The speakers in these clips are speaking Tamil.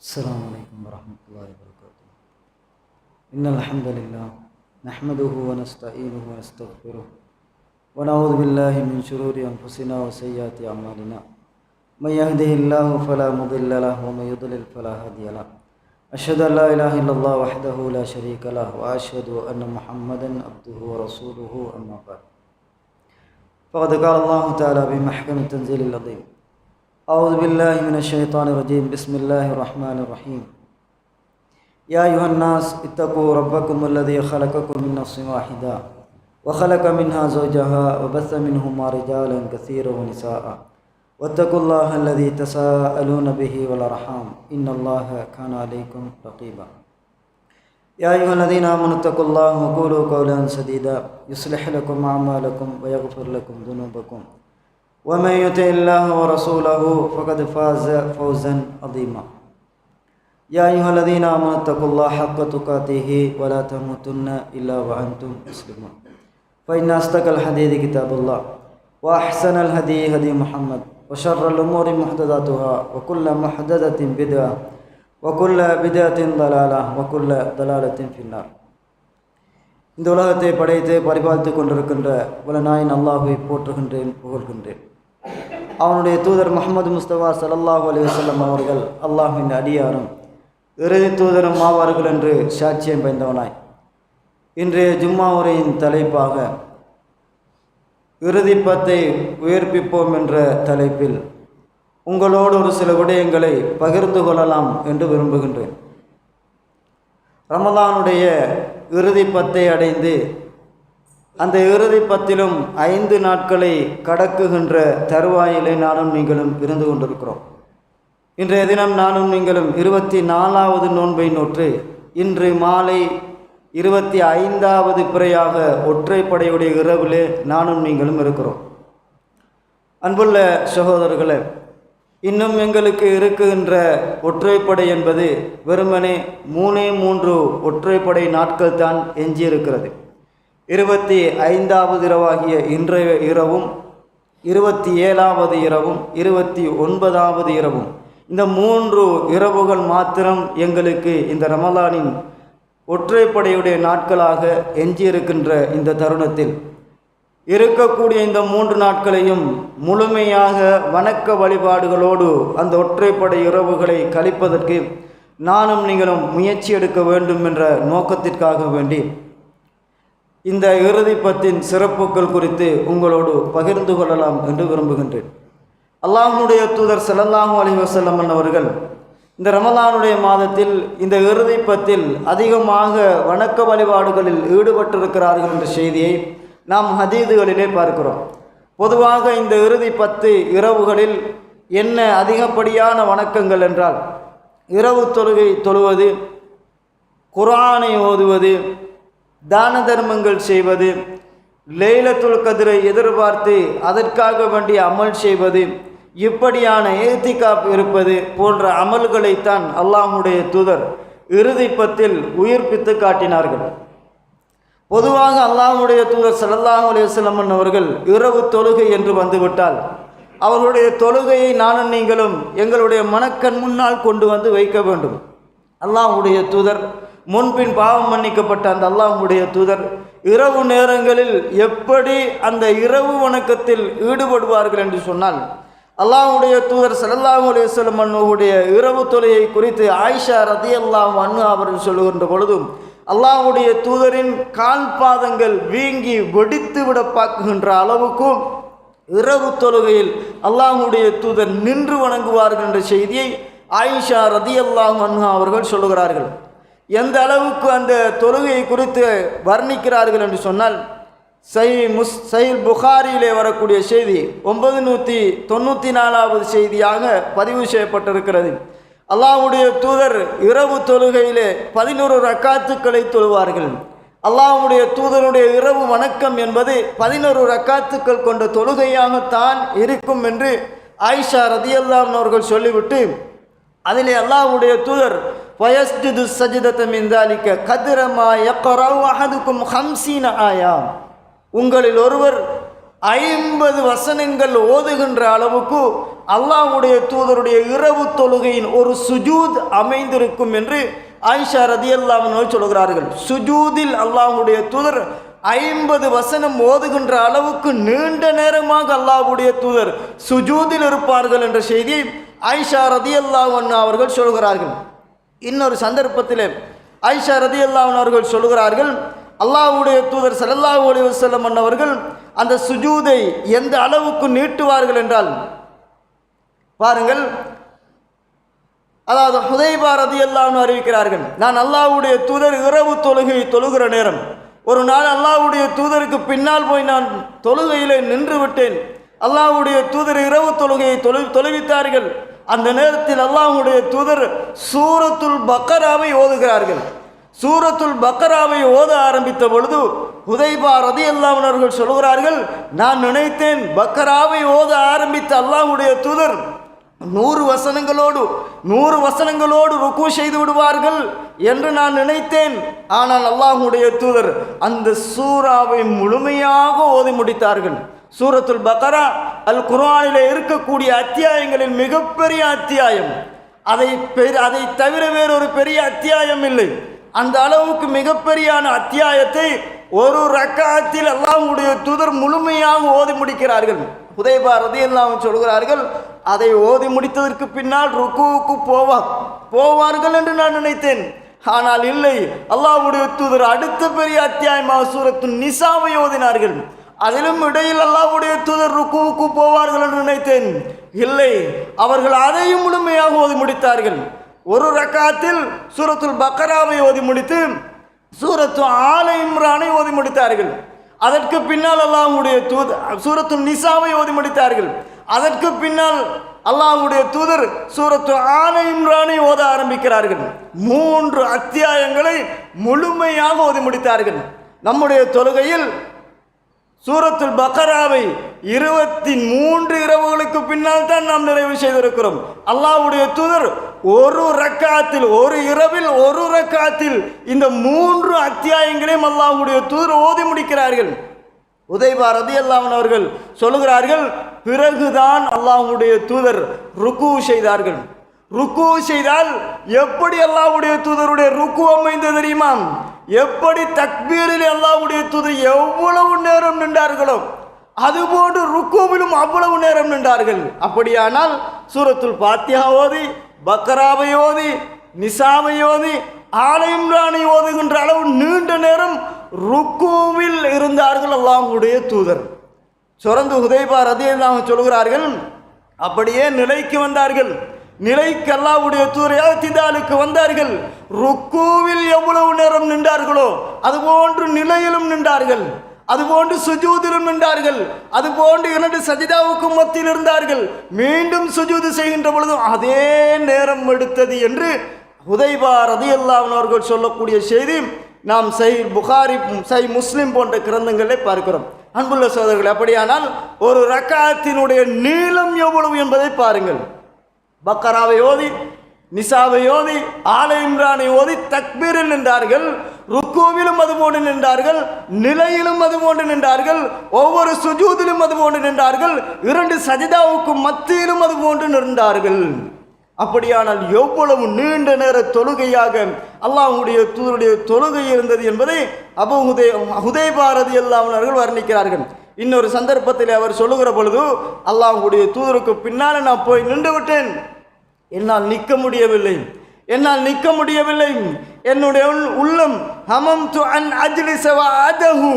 السلام عليكم ورحمة الله وبركاته. إن الحمد لله نحمده ونستعينه ونستغفره ونعوذ بالله من شرور أنفسنا وسيئات أعمالنا. من يهده الله فلا مضل له ومن يضلل فلا هادي له. أشهد أن لا إله إلا الله وحده لا شريك له وأشهد أن محمدا عبده ورسوله أما بعد. فقد قال الله تعالى بمحكم التنزيل العظيم: أعوذ بالله من الشيطان الرجيم. بسم الله الرحمن الرحيم. يا أيها الناس اتقوا ربكم الذي خلقكم من نفس واحدة وخلق منها زوجها وبث منهما رجالا كثيرا ونساء واتقوا الله الذي تساءلون به والأرحام إن الله كان عليكم رقيبا. يا أيها الذين آمنوا اتقوا الله وقولوا قولا سديدا يصلح لكم أعمالكم ويغفر لكم ذنوبكم ومن يطع الله ورسوله فقد فاز فوزا عظيما. يا أيها الذين آمنوا اتقوا الله حق تقاته ولا تموتن إلا وأنتم مسلمون. فإن أصدق الحديث كتاب الله وأحسن الهدي هدي محمد وشر الأمور محدثاتها وكل محدثة بدعة وكل بدعة ضلالة وكل ضلالة في النار. இந்த உலகத்தை படைத்து பரிபாலித்து கொண்டிருக்கின்ற வல்லநாயன் அல்லாஹ்வை போற்றுகின்றேன், புகழ்கின்றேன். அவனுடைய தூதர் முஹம்மது முஸ்தபா ஸல்லல்லாஹு அலைஹி வஸல்லம் அவர்கள் அல்லாஹ்வின் அடியாரும் இறுதி தூதரும் ஆவார்கள் என்று சாட்சியம் பயந்தவனாய், இன்றைய ஜும்மா உரையின் தலைப்பாக இறுதி பத்தை உயிர்ப்பிப்போம் என்ற தலைப்பில் உங்களோடு ஒரு சில விடயங்களை பகிர்ந்து கொள்ளலாம் என்று விரும்புகின்றேன். ரமலானுடைய இறுதி பத்தை அடைந்து அந்த இறுதி பத்திலும் 5 நாட்களை கடக்குகின்ற தருவாயிலே நானும் நீங்களும் இருந்து கொண்டிருக்கிறோம். இன்றைய தினம் நானும் நீங்களும் 24வது நோன்பை நோற்று இன்று மாலை 25வது பிறையாக ஒற்றைப்படையுடைய இரவிலே நானும் நீங்களும் இருக்கிறோம். அன்புள்ள சகோதரர்களே, இன்னும் எங்களுக்கு இருக்குகின்ற ஒற்றைப்படை என்பது வெறுமனே 3 ஒற்றைப்படை நாட்கள் தான் எஞ்சியிருக்கிறது. 25வது இரவாகிய இன்றைய இரவும் 27வது இரவும் 29வது இரவும், இந்த 3 இரவுகள் மாத்திரம் எங்களுக்கு இந்த ரமலானின் ஒற்றைப்படையுடைய நாட்களாக எஞ்சியிருக்கின்ற இந்த தருணத்தில் இருக்கக்கூடிய இந்த 3 நாட்களையும் முழுமையாக வணக்க வழிபாடுகளோடு அந்த ஒற்றைப்படை இரவுகளை கழிப்பதற்கு நானும் நீங்களும் முயற்சி எடுக்க வேண்டும் என்ற நோக்கத்திற்காக வேண்டி இந்த இறுதி பத்தின் சிறப்புகள் குறித்து உங்களோடு பகிர்ந்து கொள்ளலாம் என்று விரும்புகின்றேன். அல்லாஹ்வுடைய தூதர் ஸல்லல்லாஹு அலைஹி வஸல்லம் அவர்கள் இந்த ரமலானுடைய மாதத்தில் இந்த இறுதி பத்தில் அதிகமாக வணக்க வழிபாடுகளில் ஈடுபட்டிருக்கிறார்கள் என்ற செய்தியை நாம் ஹதீதுகளிலே பார்க்கிறோம். பொதுவாக இந்த இறுதி 10 இரவுகளில் என்ன அதிகப்படியான வணக்கங்கள் என்றால், இரவு தொழுகை தொழுவது, குர்ஆனை ஓதுவது, தான தர்மங்கள் செய்வது, லைலத்துல் கத்ரை எதிர்பார்த்து அதற்காக வேண்டிய அமல் செய்வது, இப்படியான இத்திகாப் இருப்பது போன்ற அமல்களைத்தான் அல்லாஹ்வுடைய தூதர் இறுதி பத்தில் உயிர்ப்பித்து காட்டினார்கள். பொதுவாக அல்லாஹ்வுடைய தூதர் ஸல்லல்லாஹு அலைஹி வஸல்லம் அவர்கள் இரவு தொழுகை என்று வந்துவிட்டால் அவர்களுடைய தொழுகையை நானும் நீங்களும் எங்களுடைய மனக்கண் முன்னால் கொண்டு வந்து வைக்க வேண்டும். அல்லாஹ்வுடைய தூதர் முன்பின் பாவம் மன்னிக்கப்பட்ட அந்த அல்லாஹ்வுடைய தூதர் இரவு நேரங்களில் எப்படி அந்த இரவு வணக்கத்தில் ஈடுபடுவார்கள் என்று சொன்னால், அல்லாஹ்வுடைய தூதர் ஸல்லல்லாஹு அலைஹி வஸல்லம் அவர்களுடைய இரவு தொழுகை குறித்து ஆயிஷா ரலியல்லாஹு அன்ஹா அவர்கள் சொல்லுகின்ற பொழுதும், அல்லாஹ்வுடைய தூதரின் கால் பாதங்கள் வீங்கி வெடித்து விட பார்க்குகின்ற அளவுக்கும் இரவு தொழுகையில் அல்லாஹ்வுடைய தூதர் நின்று வணங்குவார்கள் என்ற செய்தியை ஆயிஷா ரலியல்லாஹு அன்ஹா அவர்கள் சொல்லுகிறார்கள். எந்த அளவுக்கு அந்த தொழுகை குறித்து வர்ணிக்கிறார்கள் என்று சொன்னால், சஹீஹ் புகாரியிலே வரக்கூடிய செய்தி 994வது செய்தியாக பதிவு செய்யப்பட்டிருக்கிறது. அல்லாஹ்வுடைய தூதர் இரவு தொழுகையிலே 11 ரக்காத்துக்களை தொழுவார்கள். அல்லாஹ்வுடைய தூதருடைய இரவு வணக்கம் என்பது 11 ரக்காத்துக்கள் கொண்ட தொழுகையாகத்தான் இருக்கும் என்று ஆயிஷா ரலியல்லாஹு அன்ஹா அவர்கள் சொல்லிவிட்டு, அதிலே அல்லாஹ்வுடைய தூதர் ஃபயஸ்ஜுது சஜ்தத மின் தாலிக கத்ர மா யக்ரவு அஹதுக்கும் 50 ஆயா, உங்களில் ஒருவர் 50 வசனங்கள் ஓதுகின்ற அளவுக்கு அல்லாஹ்வுடைய தூதருடைய இரவு தொழுகையின் ஒரு சுஜூத் அமைந்திருக்கும் என்று ஆயிஷா ரதியல்லாஹு அன்ஹா சொல்கிறார்கள். சுஜூதில் அல்லாஹ்வுடைய தூதர் 50 வசனம் ஓதுகின்ற அளவுக்கு நீண்ட நேரமாக அல்லாஹ்வுடைய தூதர் சுஜூதில் இருப்பார்கள் என்ற செய்தியை ஆயிஷா ரதியல்லாஹு அன்ஹா அவர்கள் சொல்கிறார்கள். இன்னொரு சந்தர்ப்பத்தில் ஆயிஷா ரதியல்லாஹு அன்ஹா அவர்கள் சொல்கிறார்கள், அல்லாஹ்வுடைய தூதர் ஸல்லல்லாஹு அலைஹி வஸல்லம் அவர்கள் அந்த சுஜூதை எந்த அளவுக்கு நீட்டுவார்கள் என்றால் பாருங்கள். அதாவது ஹுதைபா ரதியல்லாஹு அன்ஹு அறிவிக்கிறார்கள், நான் அல்லாஹ்வுடைய தூதர் இரவு தொழுகை தொழுகிற நேரம் ஒரு நாள் அல்லாஹ்வுடைய தூதருக்கு பின்னால் போய் நான் தொழுகையிலே நின்று விட்டேன். அல்லாஹ்வுடைய தூதர் இரவு தொழுகையை தொழுவித்தார்கள். அந்த நேரத்தில் அல்லாஹ்வுடைய தூதர் சூரத்துல் பக்கராவை ஓதுகிறார்கள். சூரத்துல் பக்கராவை ஓத ஆரம்பித்த பொழுது ஹுதைபா ரதியல்லாஹு அன்ஹு அவர்கள் சொல்கிறார்கள், நான் நினைத்தேன் பக்கராவை ஓத ஆரம்பித்த அல்லாஹ்வுடைய தூதர் 100 வசனங்களோடு ருக்கு செய்து விடுவார்கள் என்று நான் நினைத்தேன். ஆனால் அல்லாஹ்வுடைய தூதர் அந்த சூராவை முழுமையாக ஓதி முடித்தார்கள். சூரத்துல் பக்கரா அல் குர்ஆனிலே இருக்கக்கூடிய அத்தியாயங்களில் மிகப்பெரிய அத்தியாயம். அதை தவிர வேறொரு பெரிய அத்தியாயம் இல்லை. அந்த அளவுக்கு மிகப்பெரியான அத்தியாயத்தை ஒரு ரக்காத்தில் அல்லாஹ்வுடைய தூதர் முழுமையாக ஓதி முடிக்கிறார்கள். ஹுதைபா ரதியல்லாஹு அன்ஹு சொல்கிறார்கள், அதை ஓதி முடித்ததற்கு பின்னால் ருக்குவுக்கு போவார்கள் என்று நான் நினைத்தேன். ஆனால் இல்லை, அல்லாஹ்வுடைய தூதர் அடுத்த பெரிய அத்தியாயமாக சூரத்து நிசாவை ஓதினார்கள். அதிலும் இடையில் அல்லாஹ்வுடைய தூதர் ருக்குவுக்கு போவார்கள் என்று நினைத்தேன். இல்லை, அவர்கள் அதையும் முழுமையாக ஓதி முடித்தார்கள். ஒரு ரக்காத்தில் சூரத்துல் பக்கராவை ஓதி முடித்து சூரத்து ஆல இம்ரானை ஓதி முடித்தார்கள். அதற்கு பின்னால் அல்லாஹ்வுடைய தூதர் சூரத்து நிசாவை ஓதி முடித்தார்கள். அதற்கு பின்னால் அல்லாஹ்வுடைய தூதர் சூரத்து ஆல இம்ரானை ஓத ஆரம்பிக்கிறார்கள். 3 அத்தியாயங்களை முழுமையாக ஓதி முடித்தார்கள். நம்முடைய தொழுகையில் சூரத்துல் பக்கராவை 23 இரவுகளுக்கு பின்னால் தான் நாம் நிறைவு செய்திருக்கிறோம். அல்லாஹ்வுடைய தூதர் ஒரு ரக்காத்தில் ஒரு இரவில் ஒரு ரக்காத்தில் இந்த 3 அத்தியாயங்களையும் அல்லாஹ்வுடைய தூதர் ஓதி முடிக்கிறார்கள். ஹுதைபா ரதியல்லாஹு அன்ஹு அவர்கள் சொல்கிறார்கள், பிறகுதான் அல்லாஹ்வுடைய தூதர் ருக்கு செய்தார்கள். ருக்கு செய்தால் எப்படி அல்லாஹ்வுடைய தூதருடைய ருக்கு அமைந்தது தெரியுமா? எப்படி தக்பீரில் அல்லாஹ்வுடைய தூதர் எவ்வளவு நேரம் நின்றார்களோ அதுபோன்று ருக்குவிலும் அவ்வளவு நேரம் நின்றார்கள். அப்படியானால் சூரத்துல் ஃபாத்திஹா ஓதி, பக்கராவை ஓதி, நிசாவை ஓதி, ஆல இம்ரானை ஓதுகின்ற அளவு நீண்ட நேரம் ருக்குவில் இருந்தார்கள் அல்லாஹ்வுடைய தூதர். தொடர்ந்து ஹுதைபா ரதியல்லாஹு அன்ஹு சொல்கிறார்கள், அப்படியே நிலைக்கு வந்தார்கள். நிலைக்கு அல்லாஹ்வுடைய தூதர் இஅ்திதாலுக்கு வந்தார்கள். ருக்குவில் எவ்வளவு நேரம் நின்றார்களோ அதுபோன்று நிலையிலும் நின்றார்கள். அதுபோன்று சுஜூதிலும் நின்றார்கள். அதுபோன்று 2 சஜிதாவுக்கு மத்தியில் இருந்தார்கள். மீண்டும் சுஜூது செய்கின்ற பொழுதும் அதே நேரம் எடுத்தது என்று ஹுதைபா ரதியல்லாஹு அன்ஹு அவர்கள் சொல்லக்கூடிய செய்தி நாம் சஹீஹ் புகாரி, சஹீஹ் முஸ்லிம் போன்ற கிரந்தங்களை பார்க்கிறோம். அன்புள்ள சகோதரர்களே, அப்படியானால் ஒரு ரக்காத்தினுடைய நீளம் எவ்வளவு என்பதை பாருங்கள். பக்கராவை ஓதி, நிசாவை ஓதி, ஆல இம்ரானை ஓதி தக்பீரில் நின்றார்கள். ருக்குவிலும் அதுபோன்று நின்றார்கள், நிலையிலும் அதுபோன்று நின்றார்கள், ஒவ்வொரு சுஜூதிலும் அதுபோன்று நின்றார்கள், 2 சஜிதாவுக்கு மத்தியிலும் அதுபோன்று நின்றார்கள். அப்படியானால் எவ்வளவு நீண்ட நேர தொழுகையாக அல்லாஹ்வுடைய தூதருடைய தொழுகை இருந்தது என்பதை ஹுதைபா ரதியல்லாஹு அன்ஹு அவர்கள் வர்ணிக்கிறார்கள். இன்னொரு சந்தர்ப்பத்தில் அவர் சொல்லுகிற பொழுது, அல்லாஹ்வுடைய தூதருக்கு பின்னால் நான் போய் நின்று விட்டேன். என்னால் நிற்க முடியவில்லை. என்னுடைய உள்ளம் ஹமம்து அன் அஜ்லிஸ வ அதஹு,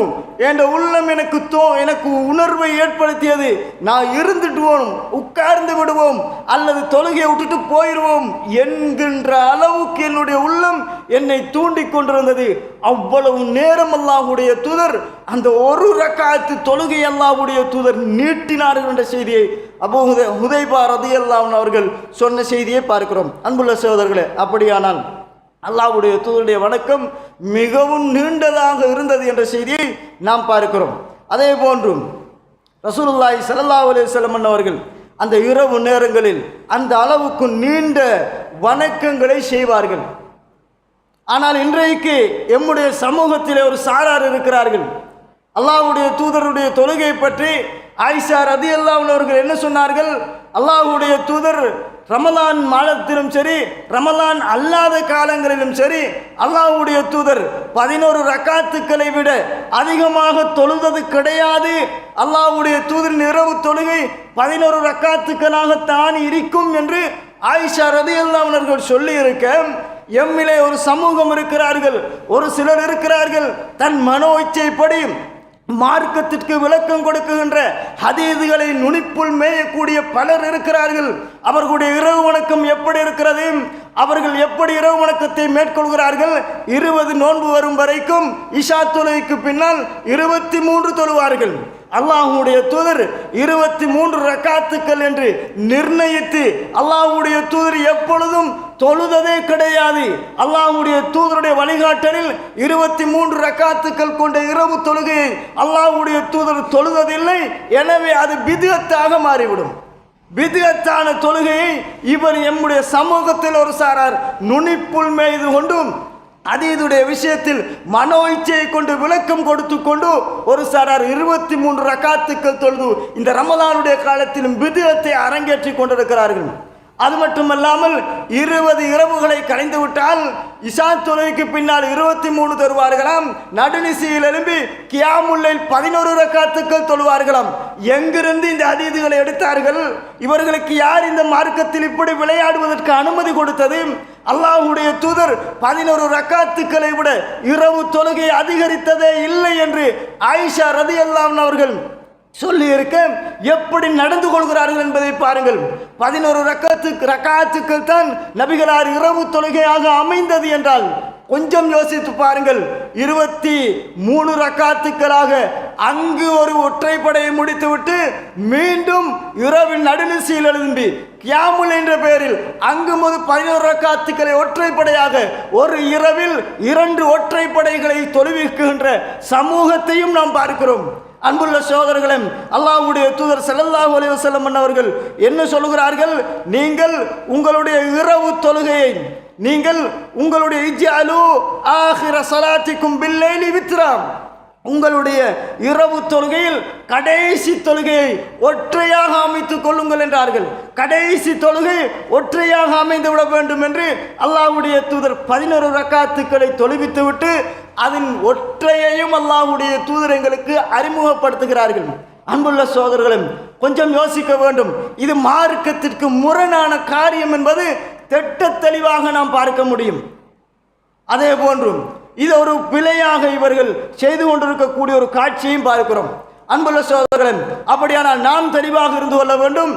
என்ற உள்ளம் எனக்கு உணர்வை ஏற்படுத்தியது, நான் இருந்துடுவோம், உட்கார்ந்து விடுவோம், அல்லது தொழுகையை விட்டுட்டு போயிடுவோம் என்கின்ற அளவுக்கு என்னுடைய உள்ளம் என்னை தூண்டி கொண்டிருந்தது. அவ்வளவு நேரம் அல்லாஹ்வுடைய தூதர் அந்த ஒரு ரக்காத்து தொழுகை அல்லாஹ்வுடைய தூதர் நீட்டினார்கள் என்ற செய்தியை ஹுதைபா ரதியல்லாஹு அன்ஹு அவர்கள் சொன்ன செய்தியை பார்க்கிறோம். அன்புள்ள சகோதரர்களே, அப்படியானால் அல்லாஹ்வுடைய தூதருடைய வணக்கம் மிகவும் நீண்டதாக இருந்தது என்ற செய்தியை நாம் பார்க்கிறோம். அதே போன்று ரசூலுல்லாஹி ஸல்லல்லாஹு அலைஹி வஸல்லம் அவர்கள் அந்த இரவு நேரங்களில் அந்த அளவுக்கு நீண்ட வணக்கங்களை செய்வார்கள். ஆனால் இன்றைக்கு எம்முடைய சமூகத்திலே ஒரு சாரார் இருக்கிறார்கள். அல்லாஹ்வுடைய தூதருடைய தொழுகை பற்றி ஆயிஷா ரலியல்லாஹு அன்ஹா அவர்கள் என்ன சொன்னார்கள்? அல்லாஹ்வுடைய தூதர் ரமலான் மாதத்திலும் சரி, ரமலான் அல்லாத காலங்களிலும் சரி, அல்லாஹ்வுடைய தூதர் 11 ரக்காத்துக்களை விட அதிகமாக தொழுதது கிடையாது. அல்லாஹ்வுடைய தூதரின் இரவு தொழுகை 11 ரக்காத்துக்களாகத்தான் இருக்கும் என்று ஆயிஷா ரலியல்லாஹு அன்ஹா அவர்கள் சொல்லி இருக்க, எம்மிலே ஒரு சமூகம் இருக்கிறார்கள், ஒரு சிலர் இருக்கிறார்கள், தன் மனோ இச்சைப்படி மார்க்கத்திற்கு விளக்கம் கொடுக்குகின்ற ஹதீதுகளை நுனிப்புள் மேயக்கூடிய பலர் இருக்கிறார்கள். அவர்களுடைய இரவு வணக்கம் எப்படி இருக்கிறது? அவர்கள் எப்படி இரவு வணக்கத்தை மேற்கொள்கிறார்கள்? 20 நோன்பு வரும் வரைக்கும் இஷா தொழுகைக்கு பின்னால் 23 தொழுவார்கள். அல்லாஹ்வுடைய தூதர் 23 ரக்காத்துக்கள் என்று நிர்ணயித்து அல்லாஹ்வுடைய தூதர் எப்பொழுதும் தொழுததே கிடையாது. அல்லாஹ்வுடைய தூதருடைய வழிகாட்டலில் 23 ரக்காத்துக்கள் கொண்ட இரவு தொழுகையை அல்லாஹ்வுடைய தூதர் தொழுததில்லை. எனவே அது பித்அத்தாக மாறிவிடும். பித்அத்தான தொழுகையை இவர் எம்முடைய சமூகத்தில் ஒரு சாரார் நுனிப்புள் மேய்து கொண்டும் அதீதுடைய விஷயத்தில் மனோ இச்சையை கொண்டு விளக்கம் கொடுத்து கொண்டு ஒரு சாரார் 23 ரக்காத்துக்கள் தொழுது இந்த ரமலானுடைய காலத்திலும் பித்அத்தை அரங்கேற்றி கொண்டிருக்கிறார்கள். அது மட்டுமல்லாமல் 20 இரவுகளை கலைந்து விட்டால் இஷா தொழுகைக்கு பின்னால் 23 தருவார்களாம். நடுநிசையில் எழும்பி கியாமுல்லைல் 11 ரக்காத்துக்கள் தொழுவார்களாம். எங்கிருந்து இந்த ஹதீதுகளை எடுத்தார்கள்? இவர்களுக்கு யார் இந்த மார்க்கத்தில் இப்படி விளையாடுவதற்கு அனுமதி கொடுத்தது? அல்லாஹ்வுடைய தூதர் 11 ரக்காத்துக்களை விட இரவு தொழுகை அதிகரித்ததே இல்லை என்று ஆயிஷா ரலியல்லாஹு அன்ஹா அவர்கள் சொல்லி இருக்க, எப்படி நடந்து கொள்கிறார்கள் என்பதை பாருங்கள். 11 ரக்காத்துக்கள் தான் நபிகளார் இரவு தொழுகையாக அமைந்தது என்றால் கொஞ்சம் யோசித்து பாருங்கள். 23 ரக்காத்துக்களாக அங்கு ஒரு ஒற்றைப்படையை முடித்துவிட்டு மீண்டும் இரவில் நடுநிசையில் எழும்பி கியாமுல் என்ற பெயரில் அங்கு 11 ரக்காத்துக்களை ஒற்றைப்படையாக ஒரு இரவில் 2 ஒற்றைப்படைகளை தொழுவிக்கின்ற சமூகத்தையும் நாம் பார்க்கிறோம். அன்புள்ள சகோதரர்களே, அல்லாஹ்வுடைய தூதர் ஸல்லல்லாஹு அலைஹி வஸல்லம் அவர்கள் என்ன சொல்கிறார்கள்? நீங்கள் உங்களுடைய இரவு தொழுகையை நீங்கள் உங்களுடைய இஜ்அலு ஆகிர ஸலாத்திக்கும் பில்லைலி வித்ரா, உங்களுடைய இரவு தொழுகையில் கடைசி தொழுகையை ஒற்றையாக அமைத்துக் கொள்ளுங்கள் என்றார்கள். கடைசி தொழுகை ஒற்றையாக அமைந்து விட வேண்டும் என்று அல்லாஹ்வுடைய தூதர் 11 ரக்காத்துக்களை தொழுவித்துவிட்டு அதன் ஒற்றையையும் அல்லாஹ்வுடைய தூதர் எங்களுக்கு அறிமுகப்படுத்துகிறார்கள். அன்புள்ள சகோதரர்களே, கொஞ்சம் யோசிக்க வேண்டும். இது மார்க்கத்திற்கு முரணான காரியம் என்பது திட்ட தெளிவாக நாம் பார்க்க முடியும். அதே போன்று இது ஒரு பிழையாக இவர்கள் செய்து கொண்டிருக்கக்கூடிய ஒரு காட்சியையும் பார்க்கிறோம். அன்புள்ள சகோதரர்களே, அப்படியானால் நாம் தெளிவாக இருந்து கொள்ள வேண்டும்.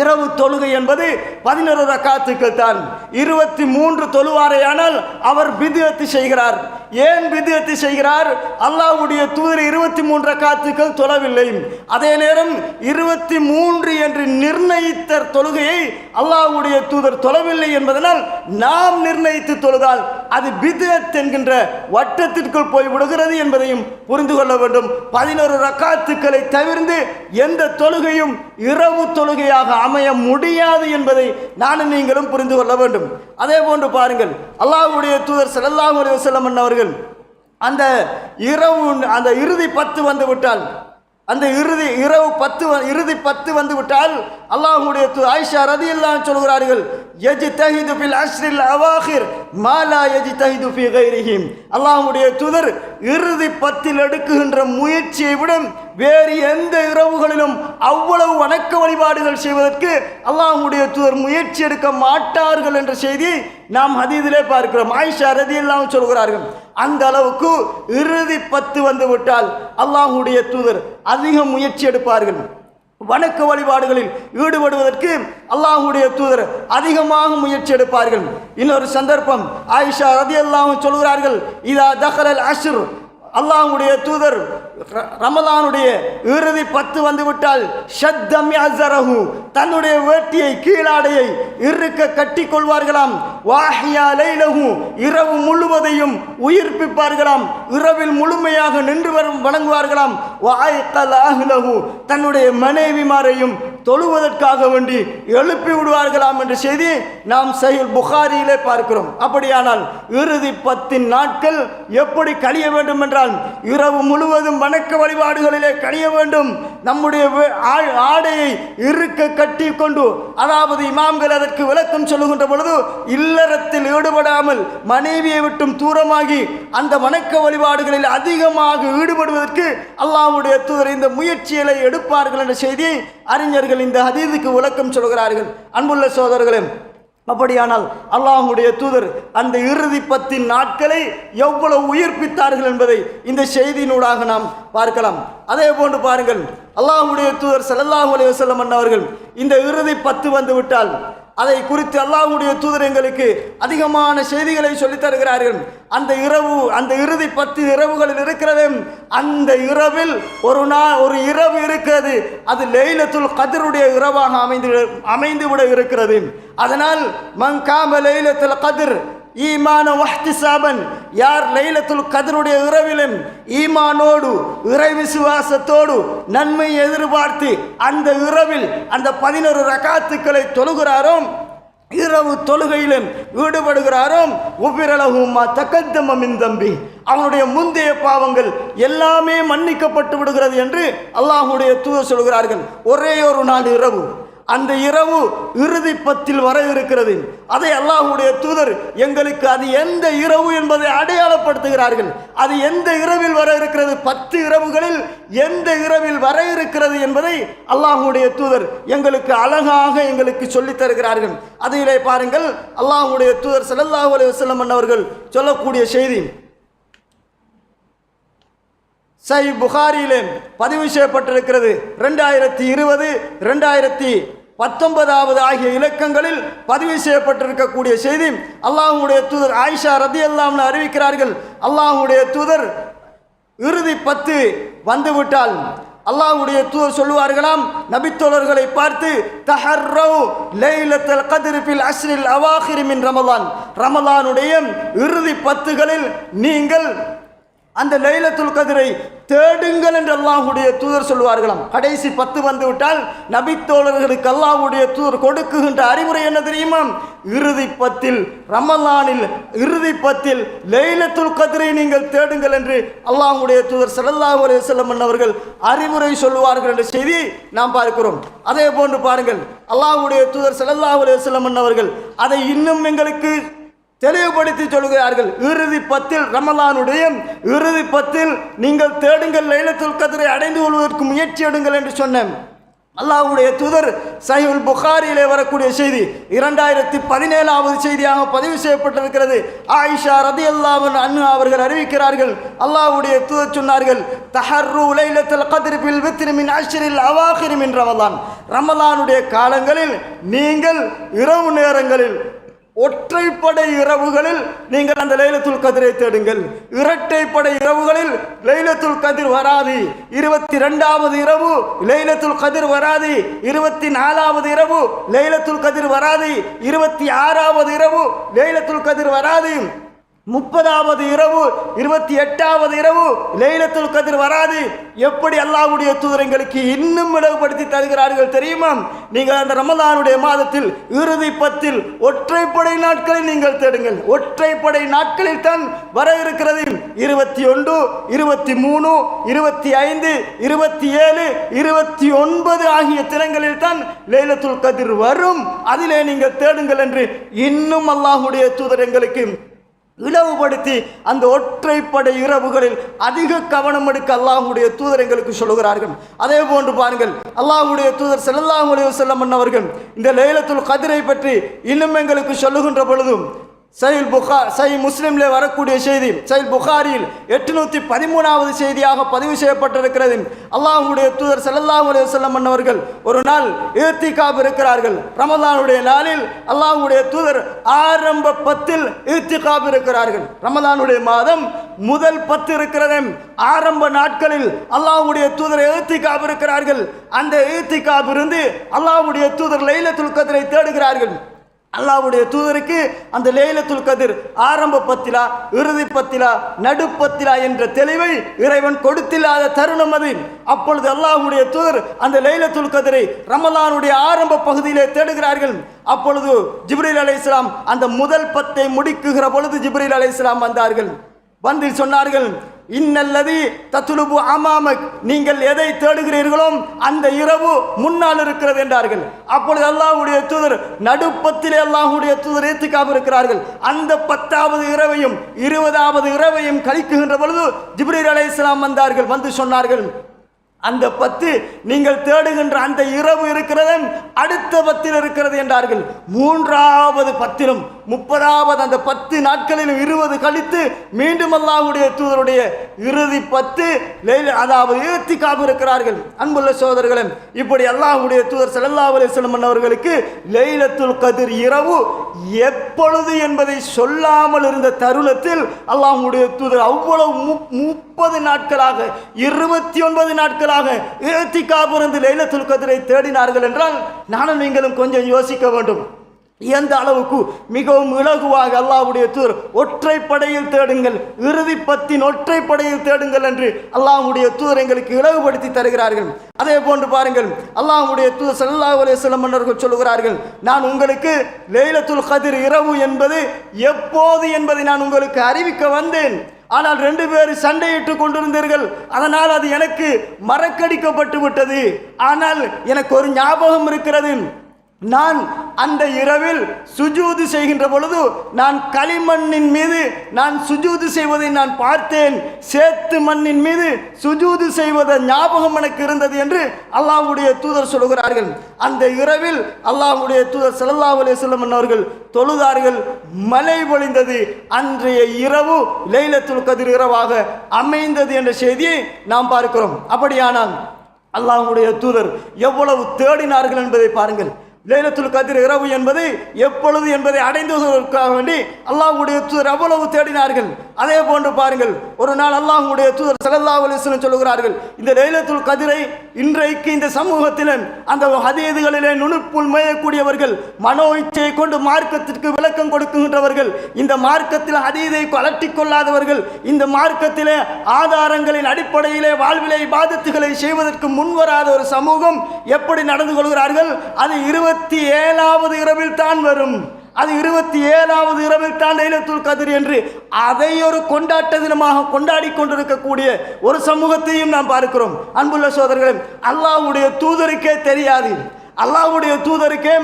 இரவு தொழுகை என்பது 11 ரக்காத்துக்கள் தான். 23 தொழுவாரையானால் அவர் பித்அத் செய்கிறார். ஏன் பித்அத் செய்கிறார்? அல்லாஹ்வுடைய தூதர் 23 ரக்காத்துக்கள் தொழவில்லை. அதே நேரம் 23 என்று நிர்ணயித்த தொழுகையை அல்லாஹ்வுடைய தூதர் தொழவில்லை என்பதனால் நாம் நிர்ணயித்து தொழுதால் அது பித்அத் என்கின்ற வட்டத்திற்குள் போய் விடுகிறது என்பதையும் புரிந்து கொள்ள வேண்டும். 11 ரக்காத்துக்களை தவிர்த்து எந்த தொழுகையும் இரவு தொழுகையாக அமைய முடியாது என்பதை நானும் நீங்களும் புரிந்து கொள்ள வேண்டும். அதே போன்று பாருங்கள், அல்லாஹ்வுடைய தூதர் ஸல்லல்லாஹு அலைஹி வஸல்லம் அவர்கள் அந்த இறுதி 10 வந்து விட்டால், அந்த இறுதி 10 வந்து விட்டால் அல்லாஹ்வுடைய ஆயிஷா ரலியல்லாஹு அன்ஹா சொல்கிறார்கள், யஜ்தஹிது ஃபில் அஷ்ரில் அவாஹிர் மா லா யஜ்தஹிது ஃபீ கைரிஹிம். அல்லாஹ்வுடைய தூதர் இறுதி 10 எடுக்குகின்ற முயற்சியை விட வேறு எந்த இரவுகளிலும் அவ்வளவு வணக்க வழிபாடுகள் செய்வதற்கு அல்லாஹ்வுடைய தூதர் முயற்சி எடுக்க மாட்டார்கள் என்ற செய்தியை நாம் ஹதீஸிலே பார்க்கிறோம். ஆயிஷா ரலியல்லாஹு அன்ஹா சொல்கிறார்கள், அந்த அளவுக்கு இறுதி 10 வந்து விட்டால் அல்லாஹ்வுடைய தூதர் அதிக முயற்சி எடுப்பார்கள். வணக்க வழிபாடுகளில் ஈடுபடுவதற்கு அல்லாஹ்வுடைய தூதர் அதிகமாக முயற்சி எடுப்பார்கள். இன்னொரு சந்தர்ப்பம் ஆயிஷா ரலியல்லாஹு அன்ஹா சொல்கிறார்கள், இதா தஹலல் அஷ்ர், அல்லாஹ்வுடைய தூதர் ரமலானுடைய இறுதி 10 வந்துவிட்டால் ஷத்தம் யஸரஹு, தன்னுடைய வேட்டியை கீழாடையை இறுக்க கட்டி கொள்வார்களாம். வாஹியா லைலஹு இரவு முழுவதையும் உயிர்ப்பிப்பார்களாம், இரவில் முழுமையாக நின்று வணங்குவார்களாம். வஅய்கல அஹ்லஹு தன்னுடைய மனைவிமாரையும் தொழுவதற்காக வேண்டி எழுப்பி விடுவார்களாம் என்ற செய்தி நாம் சஹீஹ் புகாரியிலே பார்க்கிறோம். அப்படியானால் இறுதி 10 நாட்கள் எப்படி கழிய வேண்டும் என்றால் இரவு முழுவதும் வணக்க வழிபாடுகளிலே கழிய வேண்டும். நம்முடைய ஆடையை இறுக்க கட்டி கொண்டு, அதாவது இமாம்கள் அதற்கு விளக்கம் சொல்லுகின்ற பொழுது இல்லறத்தில் ஈடுபடாமல் மனைவியை விட்டும் தூரமாகி அந்த வணக்க வழிபாடுகளில் அதிகமாக ஈடுபடுவதற்கு அல்லாஹ்வுடைய தூதர் இந்த முயற்சிகளை எடுப்பார்கள் என்ற செய்தியை அறிஞர்கள் இந்த ஹதீஸுக்கு விளக்கம் சொல்கிறார்கள். அன்புள்ள சகோதரர்களே, அப்படியானால் அல்லாஹ்வுடைய தூதர் அந்த இறுதி 10 நாட்களை எவ்வளவு உயிர்ப்பித்தார்கள் என்பதை இந்த செய்தியினூடாக நாம் பார்க்கலாம். அதே போன்று பாருங்கள், அல்லாஹ்வுடைய தூதர் ஸல்லல்லாஹு அலைஹி வஸல்லம் அவர்கள் இந்த இறுதி 10 வந்து விட்டால் அதை குறித்து அல்லாஹ்வுடைய தூதர் எங்களுக்கு அதிகமான செய்திகளை சொல்லித் தருகிறார்கள். அந்த இறுதி 10 இரவுகளில் இருக்கிறது. அந்த இரவில் ஒரு இரவு இருக்கிறது, அது லைலத்துல் கத்ருடைய இரவாக அமைந்துவிட இருக்கிறது. அதனால் மன் காம லைலத்துல் கத்ர் ஈமான வஹ்திசாபன், யார் லைலத்துல் கத்ருடைய இரவிலும் ஈமானோடு இறை விசுவாசத்தோடு நன்மை எதிர்பார்த்து அந்த இரவில் அந்த 11 ரகாத்துக்களை தொழுகிறாரோ, இரவு தொழுகையிலும் ஈடுபடுகிறாரோ, உபிரலஹுமா தகத்தம மின் தம்பி, அவனுடைய முந்தைய பாவங்கள் எல்லாமே மன்னிக்கப்பட்டு விடுகிறது என்று அல்லாஹ்வுடைய தூதர் சொல்கிறார்கள். ஒரே ஒரு நாள் இரவு, அந்த இரவு இறுதி 10 வர இருக்கிறது. அதை அல்லாஹ்வுடைய தூதர் எங்களுக்கு அது எந்த இரவு என்பதை அடையாளப்படுத்துகிறார்கள். அது எந்த இரவில் வர இருக்கிறது, 10 இரவுகளில் எந்த இரவில் வர இருக்கிறது என்பதை அல்லாஹ்வுடைய தூதர் எங்களுக்கு அழகாக எங்களுக்கு சொல்லித் தருகிறார்கள். அதிலே பாருங்கள், அல்லாஹ்வுடைய தூதர் ஸல்லல்லாஹு அலைஹி வஸல்லம் அவர்கள் சொல்லக்கூடிய செய்தி சஹீஹ் புகாரியிலே பதிவு செய்யப்பட்டிருக்கிறது. 2020, 2019 ஆகிய இலக்கங்களில் பதிவு செய்யப்பட்டிருக்கக்கூடிய செய்தி அல்லாஹ்வுடைய தூதர் ஆயிஷா ரலியல்லாஹு அன்ஹா அறிவிக்கிறார்கள். அல்லாஹ்வுடைய தூதர் இறுதி 10 வந்துவிட்டால் அல்லாஹ்வுடைய தூதர் சொல்லுவார்களாம், நபித்தோழர்களை பார்த்து, தஹர்ரவு லைலத்துல் கத்ர் ஃபில் அஷ்ரில் அவாகிர் மின் ரமலான், ரமலானுடைய இறுதி 10களில் நீங்கள் அந்த லைலத்துல் கத்ரை தேடுங்கள் என்று அல்லாஹ்வுடைய தூதர் சொல்வார்களாம். கடைசி 10 வந்துவிட்டால் நபித்தோழர்களுக்கு அல்லாஹ்வுடைய தூதர் கொடுக்குகின்ற அறிவுரை என்ன தெரியுமா? இறுதி 10 ரமலானில் இறுதி 10 லைலத்துல் கத்ரை நீங்கள் தேடுங்கள் என்று அல்லாஹ்வுடைய தூதர் ஸல்லல்லாஹு அலைஹி வஸல்லம் அவர்கள் அறிவுரை சொல்வார்கள் என்ற செய்தி நாம் பார்க்கிறோம். அதே போன்று பாருங்கள், அல்லாஹ்வுடைய தூதர் ஸல்லல்லாஹு அலைஹி வஸல்லம் அவர்கள் அதை இன்னும் எங்களுக்கு தெளிவுபடுத்தி சொல்கிறார்கள். இறுதி 10 ரமலானுடைய இறுதி 10 நீங்கள் தேடுங்கள், லைலத்துல் கத்ரை அடைந்து கொள்வதற்கு முயற்சி எடுங்கள் என்று சொன்னேன். அல்லாஹ்வுடைய தூதர் சஹீஹுல் புகாரியிலே வரக்கூடிய செய்தி 2017வது செய்தியாக பதிவு செய்யப்பட்டிருக்கிறது. ஆயிஷா ரலியல்லாஹு அன்ஹா அவர்கள் அறிவிக்கிறார்கள், அல்லாஹ்வுடைய தூதர் சொன்னார்கள், தஹர்ரு லைலத்துல் கத்ர் ஃபில் வித்ர் மின் அஷ்ரில் அவாகிர் மின் ரமலான், ரமலானுடைய காலங்களில் நீங்கள் இரவு நேரங்களில் ஒற்றைப்படை இரவுகளில் நீங்கள் அந்த லைலத்துல் கத்ரை தேடுங்கள். இரட்டைப்படை இரவுகளில் லைலத்துல் கத்ர் வராது. 22வது இரவு லைலத்துல் கத்ர் வராது. 24வது இரவு லைலத்துல் கத்ர் வராது. 26வது இரவு லைலத்துல் கத்ர் வராது. 30வது இரவு 28வது இரவு லைலத்துல் கத்ர் வராது. எப்படி அல்லாஹ்வுடைய தூதர் எங்களுக்கு இன்னும் விளவுபடுத்தி தருகிறார்கள் தெரியுமா? நீங்கள் அந்த ரமலானுடைய மாதத்தில் இறுதி 10 ஒற்றைப்படை நாட்களில் நீங்கள் தேடுங்கள். ஒற்றைப்படை நாட்களில் தான் வர இருக்கிறது. 21, 23, 25, 27, 29 ஆகிய தினங்களில் தான் லைலத்துல் கத்ர் வரும். அதிலே நீங்கள் தேடுங்கள் என்று இன்னும் அல்லாஹ்வுடைய தூதர் எங்களுக்கு இளவுபடுத்தி அந்த ஒற்றைப்படை இரவுகளில் அதிக கவனம் எடுக்க அல்லாஹ்வுடைய தூதர் எங்களுக்கு சொல்லுகிறார்கள். அதே போன்று பாருங்கள், அல்லாஹ்வுடைய தூதர் ஸல்லல்லாஹு அலைஹி வஸல்லம் அவர்கள் இந்த லைலத்துல் கத்ரை பற்றி இன்னும் எங்களுக்கு சொல்லுகின்ற பொழுதும் சஹீஹ் முஸ்லிமிலே வரக்கூடிய செய்தி சஹீஹ் புகாரியில் 813வது செய்தியாக பதிவு செய்யப்பட்டிருக்கிறது. அல்லாஹ்வுடைய தூதர் ஸல்லல்லாஹு அலைஹி வஸல்லம் அவர்கள் ஒரு நாள் இத்திகாப் இருக்கிறார்கள். ரமலானுடைய நாளில் அல்லாஹ்வுடைய தூதர் ஆரம்ப 10 இத்திகாப் இருக்கிறார்கள். ரமலானுடைய மாதம் முதல் 10 இருக்கிறது. ஆரம்ப நாட்களில் அல்லாஹ்வுடைய தூதர் இத்திகாப் இருக்கிறார்கள். அந்த இத்திகாப் இருந்து அல்லாஹ்வுடைய தூதர் லைலத்துல் கத்ரை தேடுகிறார்கள். அல்லாஹ்வுடைய தூதருக்கு அந்த லைலத்துல் கதிர் ஆரம்ப பத்திலா, இறுதி பத்திலா, நடுப்பத்திலா என்ற தெளிவை இறைவன் கொடுத்தில்லாத தருணம் அது. அப்பொழுது அல்லாஹ்வுடைய தூதர் அந்த லைலத்துல் கதிரை ரமலானுடைய ஆரம்ப பகுதியிலே தேடுகிறார்கள். அப்பொழுது ஜிப்ரீல் அலைஹிஸ்ஸலாம் அந்த முதல் பத்தை முடிக்குகிற பொழுது ஜிப்ரீல் அலைஹிஸ்ஸலாம் வந்தார்கள். வந்து சொன்னார்கள், இன்னல்லதி தத்துலுபு அமாமக், நீங்கள் எதை தேடுகிறீர்களோ அந்த இரவு முன்னால் இருக்கிறது என்றார்கள். அப்பொழுது அல்லாஹ்வுடைய தூதர் நடுப்பத்திலே அல்லாஹ்வுடைய தூதர் இத்திகாஃப் இருக்கிறார்கள். அந்த 10வது இரவையும் 20வது இரவையும் கழிக்குகின்ற பொழுது ஜிப்ரீல் அலைஹிஸ்ஸலாம் வந்தார்கள். வந்து சொன்னார்கள், அந்த 10 நீங்கள் தேடுகின்ற அந்த இரவு இருக்கிறது அடுத்த 10 இருக்கிறது என்றார்கள். 3வது 10லும் 30வது அந்த 10 நாட்களிலும் 20 கழித்து மீண்டும் அல்லாஹ்வுடைய தூதருடைய இறுதி 10 அதாவது இத்திகாஃப் இருக்கிறார்கள். அன்புள்ள சகோதரர்களே, இப்படி அல்லாஹ்வுடைய தூதர் ஸல்லல்லாஹு அலைஹி வஸல்லம் அவர்களுக்கு லைலத்துல் கத்ர் இரவு எப்பொழுது என்பதை சொல்லாமல் இருந்த தருணத்தில் அல்லாஹ்வுடைய தூதர் அவ்வளவு 30 நாட்களாக 29 நாட்களாக இத்திகாஃப் இருந்து லைலத்துல் கத்ரை தேடினார்கள் என்றால் நானும் நீங்களும் கொஞ்சம் யோசிக்க வேண்டும். எந்த அளவுக்கு மிகவும் இலகுவாக அல்லாஹ்வுடைய தூதர் ஒற்றைப்படையில் தேடுங்கள், இறுதி 10 ஒற்றைப்படையில் தேடுங்கள் என்று அல்லாஹ்வுடைய தூதர் எங்களுக்கு இலகுபடுத்தி தருகிறார்கள். அதே போன்று பாருங்கள், அல்லாஹ்வுடைய தூதர் ஸல்லல்லாஹு அலைஹி வஸல்லம் அவர்கள் சொல்கிறார்கள், நான் உங்களுக்கு லைலத்துல் கத்ர் இரவு என்பது எப்போது என்பதை நான் உங்களுக்கு அறிவிக்க வந்தேன். ஆனால் 2 பேர் சண்டையிட்டு கொண்டிருந்தீர்கள். அதனால் அது எனக்கு மறக்கடிக்கப்பட்டு விட்டது. ஆனால் எனக்கு ஒரு ஞாபகம் இருக்கிறது. நான் அந்த இரவில் சுஜூது செய்கின்ற பொழுது நான் களிமண்ணின் மீது நான் சுஜூது செய்வதை நான் பார்த்தேன். சேத்து மண்ணின் மீது சுஜூது செய்வத ஞாபகம் எனக்கு இருந்தது என்று அல்லாஹ்வுடைய தூதர் சொல்கிறார்கள். அந்த இரவில் அல்லாஹ்வுடைய தூதர் ஸல்லல்லாஹு அலைஹி வஸல்லம் அவர்கள் தொழுதார்கள், மழை பொழிந்தது. அன்றைய இரவு லைலத்துல் கத்ர் இரவாக அமைந்தது என்ற செய்தியை நாம் பார்க்கிறோம். அப்படியானால் அல்லாஹ்வுடைய தூதர் எவ்வளவு தேடினார்கள் என்பதை பாருங்கள். லைலத்துல் கத்ர் இரவு என்பது எப்பொழுது என்பதை அடைந்ததற்காக வேண்டி அல்லாஹ்வுடைய தூதர் அவ்வளவு தேடினார்கள். அதே போன்று பாருங்கள், ஒரு நாள் அல்லாஹ்வுடைய தூதர் ஸல்லல்லாஹு அலைஹி வஸல்லம் சொல்கிறார்கள், இந்த லைலத்துல் கத்ரை இன்றைக்கு இந்த சமூகத்தில் அந்த ஹதீதுகளிலே நுணுப்புள் மேயக்கூடியவர்கள், மனோ இச்சையை கொண்டு மார்க்கத்திற்கு விளக்கம் கொடுக்கின்றவர்கள், இந்த மார்க்கத்தில் ஹதீதை கலட்டி கொள்ளாதவர்கள், இந்த மார்க்கத்திலே ஆதாரங்களின் அடிப்படையிலே வாழ்விலை இபாதத்துகளை செய்வதற்கு முன்வராத ஒரு சமூகம் எப்படி நடந்து கொள்கிறார்கள்? அது 27வது இரவில் தான் வரும். அது 27வது இரவில் தான் லைலத்துல் கத்ர் என்று அதை ஒரு கொண்டாட்ட தினமாக கொண்டாடி கொண்டிருக்கக்கூடிய ஒரு சமூகத்தையும் நாம் பார்க்கிறோம். அன்புள்ள சகோதரர்களே, அல்லாஹ்வுடைய தூதருக்கே தெரியாது. அல்லாஹ்வுடைய தூதருக்கே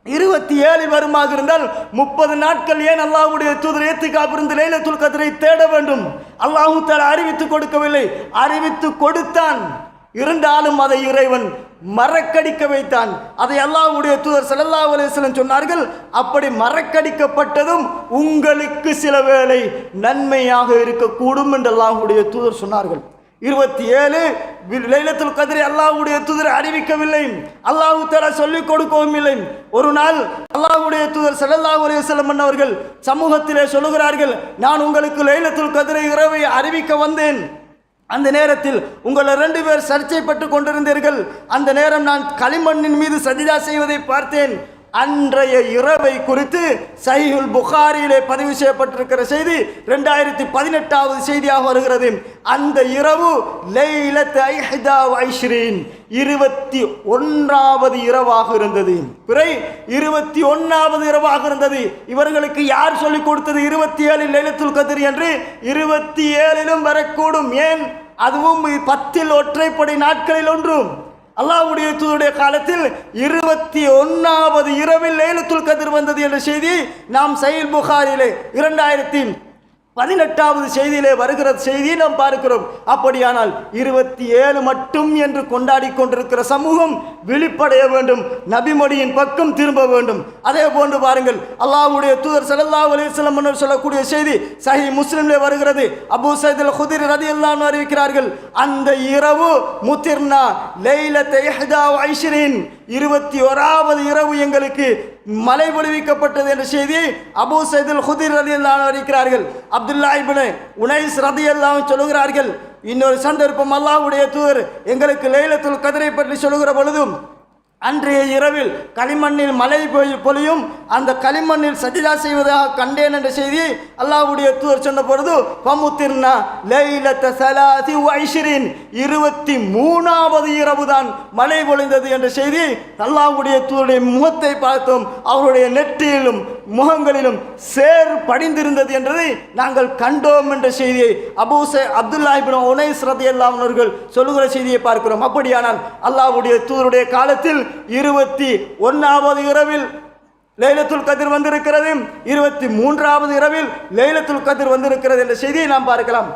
27 வருமாக இருந்தால் 30 நாட்கள் ஏன் அல்லாஹ்வுடைய தூதர் இத்திகாஃப் இருந்து லைலத்துல் கத்ரை தேட வேண்டும்? அல்லாஹ் தஆலா அறிவித்து கொடுக்கவில்லை, அறிவித்து கொடுத்தான். இருந்தாலும் அதை இறைவன் மறக்கடிக்க வைத்தான். அதை அல்லாஹ்வுடைய தூதர் ஸல்லல்லாஹு அலைஹி வஸல்லம் சொன்னார்கள், அப்படி மறக்கடிக்கப்பட்டதும் உங்களுக்கு சில வேளை நன்மையாக இருக்கக்கூடும் என்று அல்லாஹ்வுடைய தூதர் சொன்னார்கள். 27 லைலத்துல் கத்ரை அல்லாஹ்வுடைய தூதர் அறிவிக்கவில்லை, அல்லாஹ் தஆலா சொல்லிக் கொடுக்கவும் இல்லை. ஒரு நாள் அல்லாஹ்வுடைய தூதர் ஸல்லல்லாஹு அலைஹி வஸல்லம் அவர்கள் சமூகத்திலே சொல்லுகிறார்கள், நான் உங்களுக்கு லைலத்துல் கத்ரை இரவை அறிவிக்க வந்தேன். அந்த நேரத்தில் உங்களை 2 பேர் சர்ச்சைப்பட்டு கொண்டிருந்தீர்கள். அந்த நேரம் நான் களிமண்ணின் மீது சஜிதா செய்வதை பார்த்தேன். அன்றைய இரவை குறித்து சஹீஹுல் புகாரியிலே பதிவு செய்யப்பட்டிருக்கிற செய்தி 2018வது செய்தியாக வருகிறது. அந்த இரவு லைலத் 21வது இரவாக இருந்தது. பிறை 21வது இரவாக இருந்தது. இவர்களுக்கு யார் சொல்லிக் கொடுத்தது 27 லைலத்துல் கத்ர் என்று? 27லும் வரக்கூடும். ஏன்? அதுவும் 10 ஒற்றைப்படை நாட்களில் ஒன்றும். அல்லாஹ்வுடைய தூதருடைய காலத்தில் 21வது இரவில் லைலத்துல் கத்ர் வந்தது என்ற செய்தி நாம் சஹீஹ் புகாரியிலே 2018வது செய்தியிலே வருகிற செய்தியை நாம் பார்க்கிறோம். அப்படியானால் 27 மட்டும் என்று கொண்டாடி கொண்டிருக்கிற சமூகம் விழிப்படைய வேண்டும், நபிமொழியின் பக்கம் திரும்ப வேண்டும். அதே போன்று பாருங்கள், அல்லாஹ்வுடைய தூதர் ஸல்லல்லாஹு அலைஹி வஸல்லம் சொல்லக்கூடிய செய்தி சஹீஹ் முஸ்லிமிலே வருகிறது. அபூ சயீத் அல் குத்ரி ரலியல்லாஹு அன்ஹு அறிவிக்கிறார்கள், அந்த இரவு முத்திர்னா லைலத் 21வது இரவு எங்களுக்கு மழை பொழிவிக்கப்பட்டது என்ற செய்தியை அபூ சயீத் அல் குத்ரி ரலியல்லாஹு அன்ஹு அறிவிக்கிறார்கள். அப்துல்லா இப்னு உனைஸ் ரலியல்லாஹு அன்ஹு சொல்கிறார்கள், இன்னொரு சந்தர்ப்பம் அல்லாஹ்வுடைய தூதர் எங்களுக்கு லைலத்துல் கத்ரை பற்றி சொல்லுகிற பொழுதும் அன்றைய இரவில் களிமண்ணில் மழை பொழியும், அந்த களிமண்ணில் சஜிதா செய்வதாக கண்டேன் என்ற செய்தியை அல்லாஹ்வுடைய தூதர் சொன்ன பொழுது ஃபமுத்திர்னா லைலத்த ஸலாசி வ 23வது இரவு தான் மழை பொழிந்தது என்ற செய்தியை அல்லாஹ்வுடைய தூதருடைய முகத்தை பார்த்தோம். அவருடைய நெற்றியிலும் முகங்களிலும் சேர் படிந்திருந்தது என்பதை நாங்கள் கண்டோம் என்ற செய்தியை அப்துல்லாஹ் இப்னு உனைஸ் ரலியல்லாஹு அன்ஹு அவர்கள் சொல்லுகிற செய்தியை பார்க்கிறோம். அப்படியானால் அல்லாஹ்வுடைய தூதருடைய காலத்தில் 21வது இரவில் லைலத்துல் கத்ர் வந்திருக்கிறது, 23வது இரவில் லைலத்துல் கத்ர் வந்திருக்கிறது என்ற செய்தியை நாம் பார்க்கலாம்.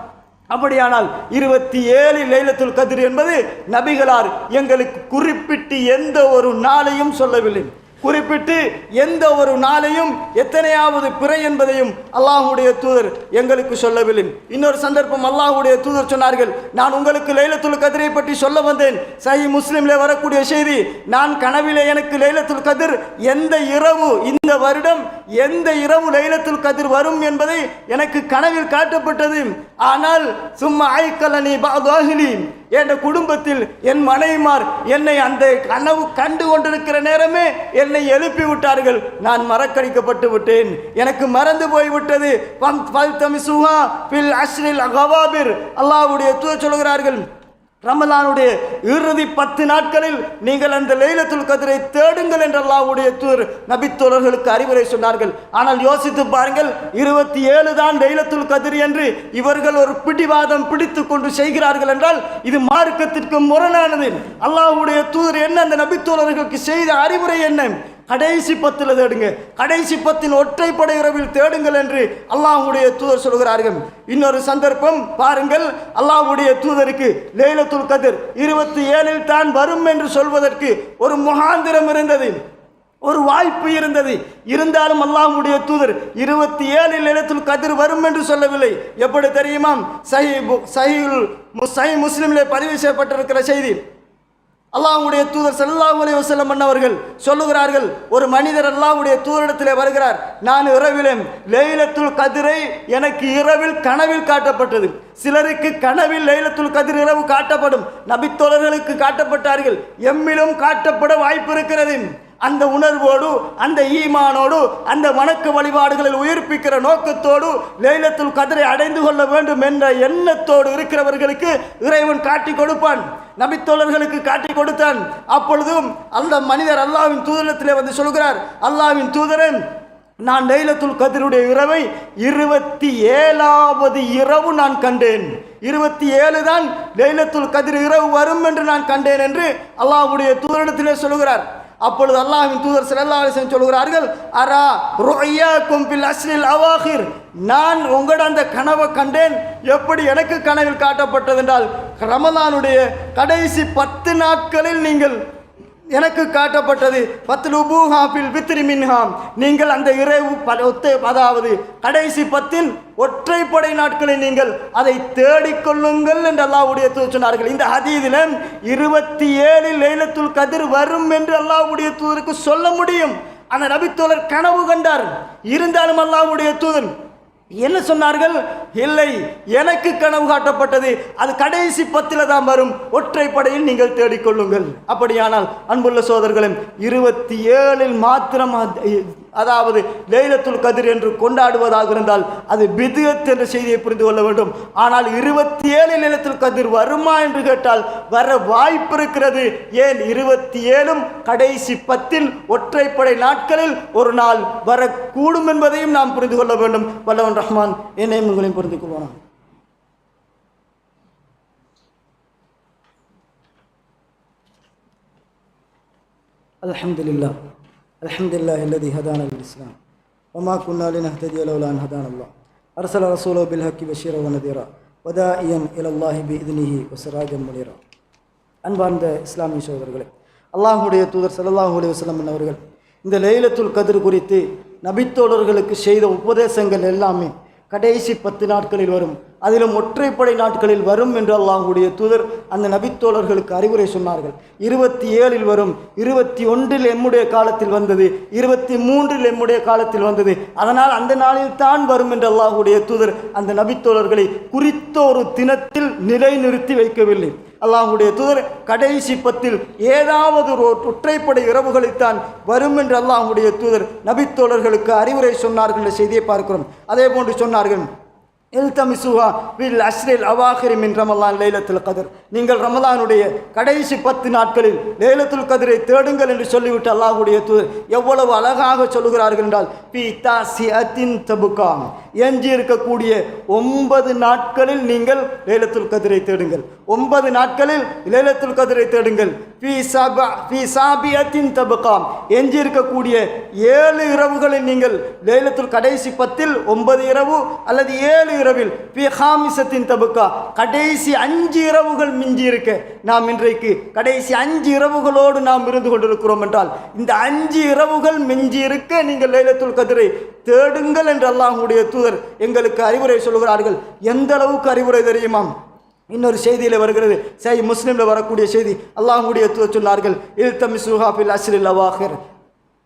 அப்படியானால் 27 லைலத்துல் கத்ர் என்பது நபிகளார் எங்களுக்கு குறிப்பிட்டு எந்த ஒரு நாளையும் சொல்லவில்லை. குறிப்பிட்டு எந்த ஒரு நாளையும் எத்தனையாவது பிறை என்பதையும் அல்லாஹ்வுடைய தூதர் எங்களுக்கு சொல்லவில்லை. இன்னொரு சந்தர்ப்பம் அல்லாஹ்வுடைய தூதர் சொன்னார்கள், நான் உங்களுக்கு லைலத்துல் கத்ரை பற்றி சொல்ல வந்தேன். சஹீஹ் முஸ்லிமிலே வரக்கூடிய செய்தி, நான் கனவிலே எனக்கு லைலத்துல் கத்ர் எந்த இரவு, இந்த வருடம் எந்த இரவு லைலத்துல் கத்ர் வரும் என்பதை எனக்கு கனவில் காட்டப்பட்டது. ஆனால் சும்மா ஐக்கலனி பாஹிலி, என் குடும்பத்தில் என் மனைவிமார் என்னை அந்த கனவு கண்டு கொண்டிருக்கிற நேரமே என்னை எழுப்பி விட்டார்கள். நான் மறக்கடிக்கப்பட்டு விட்டேன், எனக்கு மறந்து போய்விட்டது. அல்லாஹ்வுடைய தூதர் சொல்கிறார்கள், ரமலானுடைய இறுதி 10 நாட்களில் நீங்கள் அந்த லைலத்துல் கத்ரை தேடுங்கள் என்று அல்லாஹ்வுடைய தூதர் நபித்தோழர்களுக்கு அறிவுரை சொன்னார்கள். ஆனால் யோசித்து பாருங்கள், 27 தான் லைலத்துல் கத்ர் என்று இவர்கள் ஒரு பிடிவாதம் பிடித்து கொண்டு செய்கிறார்கள் என்றால் இது மார்க்கத்திற்கு முரணானது. அல்லாஹ்வுடைய தூதர் என்ன அந்த நபித்தோழர்களுக்கு செய்த அறிவுரை என்ன? கடைசி 10 தேடுங்க, கடைசி 10 ஒற்றைப்படை இரவில் தேடுங்கள் என்று அல்லாஹ்வுடைய தூதர் சொல்கிறார்கள். இன்னொரு சந்தர்ப்பம் பாருங்கள், அல்லாஹ்வுடைய தூதருக்கு லைலத்துல் கத்ர் 27 தான் வரும் என்று சொல்வதற்கு ஒரு முகாந்திரம் இருந்தது, ஒரு வாய்ப்பு இருந்தது. இருந்தாலும் அல்லாஹ்வுடைய தூதர் 27 லைலத்துல் கத்ர் வரும் என்று சொல்லவில்லை. எப்படி தெரியுமா? சஹீஹ் முஸ்லிமிலே பதிவு செய்யப்பட்டிருக்கிற செய்தி, அல்லாஹ்வுடைய தூதர் ஸல்லல்லாஹு அலைஹி வஸல்லம் அவர்கள் சொல்லுகிறார்கள், ஒரு மனிதர் அல்லாஹ்வுடைய தூதரிடத்திலே வருகிறார், நான் இரவிலே லைலத்துல் கத்ரை எனக்கு இரவில் கனவில் காட்டப்பட்டது. சிலருக்கு கனவில் லைலத்துல் கத்ர் இரவு காட்டப்படும், நபித்தோழர்களுக்கு காட்டப்பட்டார்கள், எம்மிலும் காட்டப்பட வாய்ப்பு இருக்கிறது. அந்த உணர்வோடு, அந்த ஈமானோடு, அந்த வணக்க வழிபாடுகளில் உயிர்ப்பிக்கிற நோக்கத்தோடு லைலத்துல் கத்ரை அடைந்து கொள்ள வேண்டும் என்ற எண்ணத்தோடு இருக்கிறவர்களுக்கு இறைவன் காட்டி கொடுப்பான். நபித்தோழர்களுக்கு காட்டி கொடுத்தான். அப்பொழுதும் அந்த மனிதர் அல்லாஹ்வின் தூதரிடத்திலே வந்து சொல்கிறார், அல்லாஹ்வின் தூதரே, நான் லைலத்துல் கத்ருடைய இரவை 27வது இரவு நான் கண்டேன். 27 தான் லைலத்துல் கத்ர் இரவு வரும் என்று நான் கண்டேன் என்று அல்லாஹ்வுடைய தூதரிடத்திலே சொல்கிறார். அப்பொழுது அல்லாஹ்வின் தூதர் ஸல்லல்லாஹு அலைஹி வஸல்லம் சொல்கிறார்கள், அரா ருய்யாக்கும் பில் அஸ்ரில் அவாஹிர், நான் உங்களோட அந்த கனவை கண்டேன். எப்படி எனக்கு கனவில் காட்டப்பட்டது என்றால், ரமலானுடைய கடைசி 10 நாட்களில் நீங்கள் எனக்கு காட்டப்பட்டது. ஃபத்லுபூஹா ஃபில் வித்ரி மின்ஹாம், நீங்கள் அந்த இரவு அதாவது கடைசி 10 ஒற்றைப்படை நாட்களில் நீங்கள் அதை தேடிக்கொள்ளுங்கள் என்று அல்லாஹ்வுடைய தூதர் சொன்னார்கள். இந்த ஹதீஸில் 27 லைலத்துல் கத்ர் வரும் என்று அல்லாஹ்வுடைய தூதருக்கு சொல்ல முடியும். அந்த நபித்தோழர் கனவு கண்டார். இருந்தாலும் அல்லாஹ்வுடைய தூதர் என்ன சொன்னார்கள்? இல்லை, எனக்கு கனவு காட்டப்பட்டது, அது கடைசி 10 தான் வரும், ஒற்றைப்படையில் நீங்கள் தேடிக்கொள்ளுங்கள். அப்படியானால் அன்புள்ள சோதர்களே, 27 மாத்திரம் அதாவது லைலத்துல் கத்ர் என்று கொண்டாடுவதாக இருந்தால் அது பித்அத் என்ற செய்தியை புரிந்து கொள்ள வேண்டும். ஆனால் 27 லைலத்துல் கத்ர் வருமா என்று கேட்டால் வர வாய்ப்பு இருக்கிறது. ஏன் 27 கடைசி 10 ஒற்றைப்படை நாட்களில் ஒரு நாள் வரக்கூடும் என்பதையும் நாம் புரிந்து கொள்ள வேண்டும். வல்லவன் ரஹ்மான் என்னையும் உங்களையும் புரிந்து கொள்வானா. அல்ஹம்துலில்லாஹ் அல்ஹம்துலில்லாஹி அல்லதி ஹதானா லில் இஸ்லாம் வமா குன்னா லினஹ்ததிய லவ்லா அன் ஹதானல்லாஹ் அர்ஸல ரசூலஹு பில் ஹக்கி பஷீரன் வ நதீரா வதாஇயன் இலல்லாஹி பிஇذனிஹி வ சிராஜன் முனீரா. அன்பார்ந்த இஸ்லாமிய சகோதரர்களே, அல்லாஹ்வுடைய தூதர் ஸல்லல்லாஹு அலைஹி வஸல்லம் அவர்கள் இந்த லைலத்துல் கத்ர் குறித்து நபித்தோழர்களுக்கு செய்த உபதேசங்கள் எல்லாமே கடைசி 10 நாட்களில் வரும். அதிலும் ஒற்றைப்படை நாட்களில் வரும் என்று அல்லாஹ்வுடைய தூதர் அந்த நபித்தோழர்களுக்கு அறிவுரை சொன்னார்கள். 27 வரும், 21 எம்முடைய காலத்தில் வந்தது, 23 எம்முடைய காலத்தில் வந்தது. அதனால் அந்த நாளில் தான் வரும் என்று அல்லாஹ்வுடைய தூதர் அந்த நபித்தோழர்களை குறித்த ஒரு தினத்தில் நிலைநிறுத்தி வைக்கவில்லை. அல்லாஹ்வுடைய தூதர் கடைசி 10 ஏதாவது ஒரு ஒற்றைப்படை இரவுகளைத்தான் வரும் என்று அல்லாஹ்வுடைய தூதர் நபித்தோழர்களுக்கு அறிவுரை சொன்னார்கள் என்ற செய்தியை பார்க்கிறோம். அதே போன்று சொன்னார்கள், இல்தமிசுஹா ஃபில் அஷ்ரில் அவாஹிரி மின் ரமலான் லைலத்துல் கத்ர். நீங்கள் ரமலானுடைய கடைசி 10 நாட்களில் லைலத்துல் கத்ரை தேடுங்கள் என்று சொல்லிவிட்டு அல்லாஹ்வுடைய தூதர் எவ்வளவு அழகாக சொல்லுகிறார்கள் என்றால், ஃபி தாசிஅத்தின் தபுகா, எஞ்சி இருக்கக்கூடிய 9 நாட்களில் நீங்கள் லைலத்துல் கத்ரை தேடுங்கள். 9 நாட்களில் லைலத்துல் கத்ரை தேடுங்கள். ஃபி சாபியத்தின் தபுகா, எஞ்சி இருக்கக்கூடிய 7 இரவுகளில் நீங்கள் லைலத்துல் கடைசி 10 9 இரவு அல்லது 7 இரவில் ஃபி ஹாமிசத்தின் தபுகா, கடைசி 5 இரவுகள் மிஞ்சி இருக்க, நாம் இன்றைக்கு கடைசி 5 இரவுகளோடு நாம் இருந்து கொண்டிருக்கிறோம் என்றால், இந்த 5 இரவுகள் மிஞ்சி இருக்க நீங்கள் லைலத்துல் கத்ரை தேடுங்கள் என்று அல்லாஹ்வுடைய தூதர் எங்களுக்கு அறிவுரை சொல்கிறார்கள். எந்த அளவுக்கு அறிவுரை தெரியுமா? இன்னொரு செய்தியில் வருகிறது, சஹீஹ் முஸ்லிமில் வரக்கூடிய செய்தி. அல்லாஹ்வுடைய தூதர் சொன்னார்கள், இல்தமிசுஹா ஃபில் அஷ்ரில் அவாஹிர்,